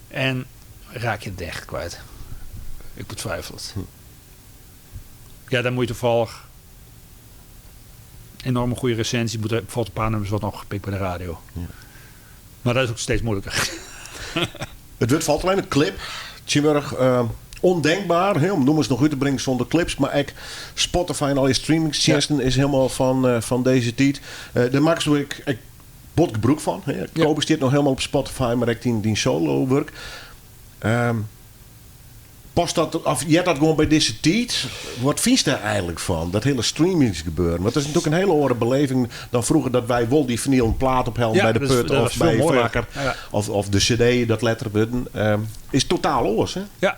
En raak je het echt kwijt. Ik betwijfel het. Ja, dan moet je toevallig enorme goede recensie. Bijvoorbeeld een paar nummers wat nog gepikt bij de radio. Ja. Maar dat is ook steeds moeilijker. Het wordt valt alleen een clip. Tjimmerg, ondenkbaar. Hè, om noemers nog uit te brengen zonder clips. Maar ook Spotify en al je streamingsdiensten is helemaal van deze tijd. Daar maak ik bot gebruik van. Hè. Kobus zit nog helemaal op Spotify, maar ik die solo work. Past dat, of jij dat gewoon bij deze tijd? Wat vind je daar eigenlijk van? Dat hele streamingsgebeuren. Want dat is natuurlijk een hele andere beleving dan vroeger dat wij wel die vinyl een plaat ophelden bij de put of bij Vlakker. Ja. Of de cd dat letterlijk is totaal anders, hè? Ja.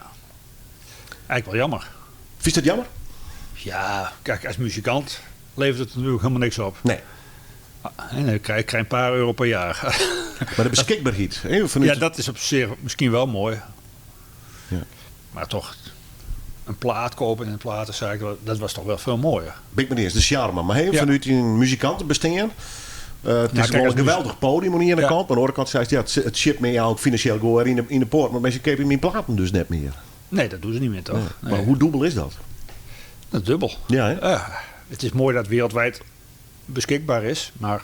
Eigenlijk wel jammer. Vind je dat jammer? Ja, kijk, als muzikant levert het natuurlijk helemaal niks op. Nee. En dan krijg je een paar euro per jaar. Maar de beschikbaarheid. Ja, dat is op zich misschien wel mooi. Ja. Maar toch, een plaat kopen in een platenzaak, dat was toch wel veel mooier. Ben ik me niet eens de charme. Maar vanuit die muzikanten bestaan. Het is wel een geweldig podium aan de kant. Maar aan de andere kant zei je, het ship me jou ook financieel gewoon in de poort. Maar mensen kepen mijn platen dus net meer. Nee, dat doen ze niet meer toch. Nee. Maar hoe dubbel is dat? Dat is dubbel. Ja, hè? Het is mooi dat het wereldwijd beschikbaar is. Maar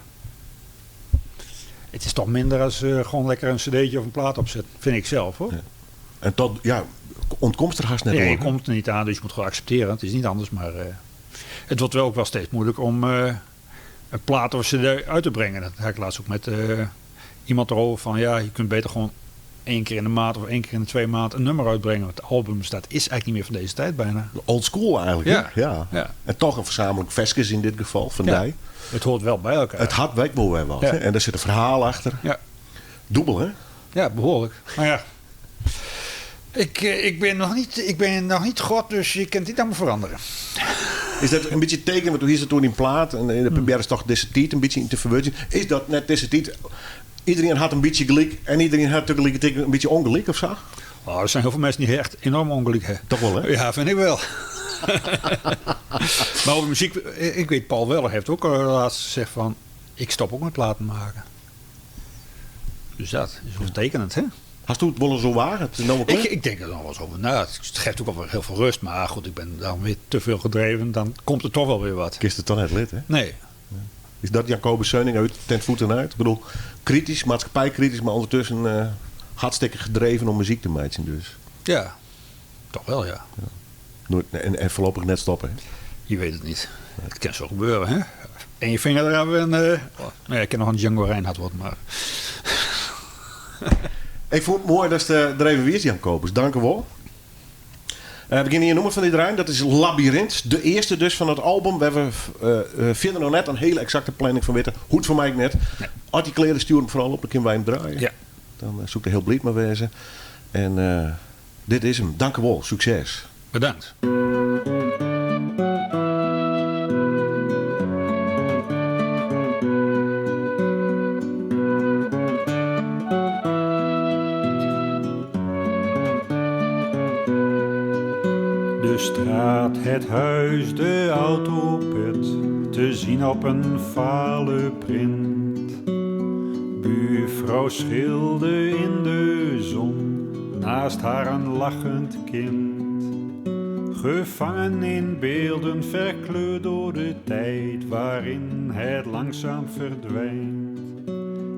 het is toch minder als gewoon lekker een cd'tje of een plaat opzet. Vind ik zelf hoor. Ja. En tot, ontkomst er haast net je komt er niet aan, dus je moet gewoon accepteren. Het is niet anders, maar het wordt wel ook wel steeds moeilijk om een plaat of cd uit te brengen. Dat heb ik laatst ook met iemand erover van, ja, je kunt beter gewoon 1 keer in de maand of 1 keer in de 2 maanden een nummer uitbrengen. Want het album is eigenlijk niet meer van deze tijd bijna. Old school eigenlijk. Ja. En toch een verzameling vestjes in dit geval, van die. Het hoort wel bij elkaar. Het had weet wel wat. Ja. En er zit een verhaal achter. Ja. Dubbel, hè? Ja, behoorlijk. Maar ja. Ik ben nog niet God, dus je kunt niet aan me veranderen. Is dat een beetje teken, want toen is het toen in plaat en de probeer is toch deze tijd een beetje in te verwerken. Is dat net deze tijd? Iedereen had een beetje gelijk en iedereen had tegelijkertijd een beetje ongelijk of zo? Oh, er zijn heel veel mensen die echt enorm ongelijk hebben. Toch wel, hè? Ja, vind ik wel. Maar over muziek, ik weet, Paul Weller heeft ook laatst gezegd van, ik stop ook met platen maken. Dus dat is ontekenend, hè? Hast u het wel zo waar? Het is nou wel Ik denk er nog wel eens over na. Het geeft ook wel heel veel rust. Maar goed, ik ben dan weer te veel gedreven. Dan komt er toch wel weer wat. Kist het dan net lid, hè? Nee. Is dat Jacobus Zeuning uit ten voeten uit? Ik bedoel, kritisch, maatschappijkritisch, maar ondertussen hartstikke gedreven om muziek te maken dus. Ja, toch wel, ja. Nooit, en voorlopig net stoppen, hè? Je weet het niet. Het kan zo gebeuren, hè? En je vinger eraf en... nou ja, ik ken nog een Django Reinhardt wat, maar... Ik vond het mooi dat ze er even weer is, Jan Kopers. Dank u wel. We beginnen hier nummer van dit ruim. Dat is Labyrinth. De eerste dus van het album. We hebben verder nog net een hele exacte planning van weten. Hoe het voor mij net. Nee. Als die kleren stuur hem vooral op. Dan kunnen wij hem draaien. Ja. Dan zoek er heel blij maar wezen. En dit is hem. Dank u wel. Succes. Bedankt. De straat, het huis, de autoput, te zien op een vale print. Buurvrouw schilde in de zon, naast haar een lachend kind. Gevangen in beelden, verkleurd door de tijd waarin het langzaam verdwijnt.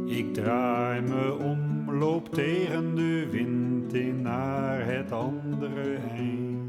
Ik draai me om, loop tegen de wind in naar het andere eind.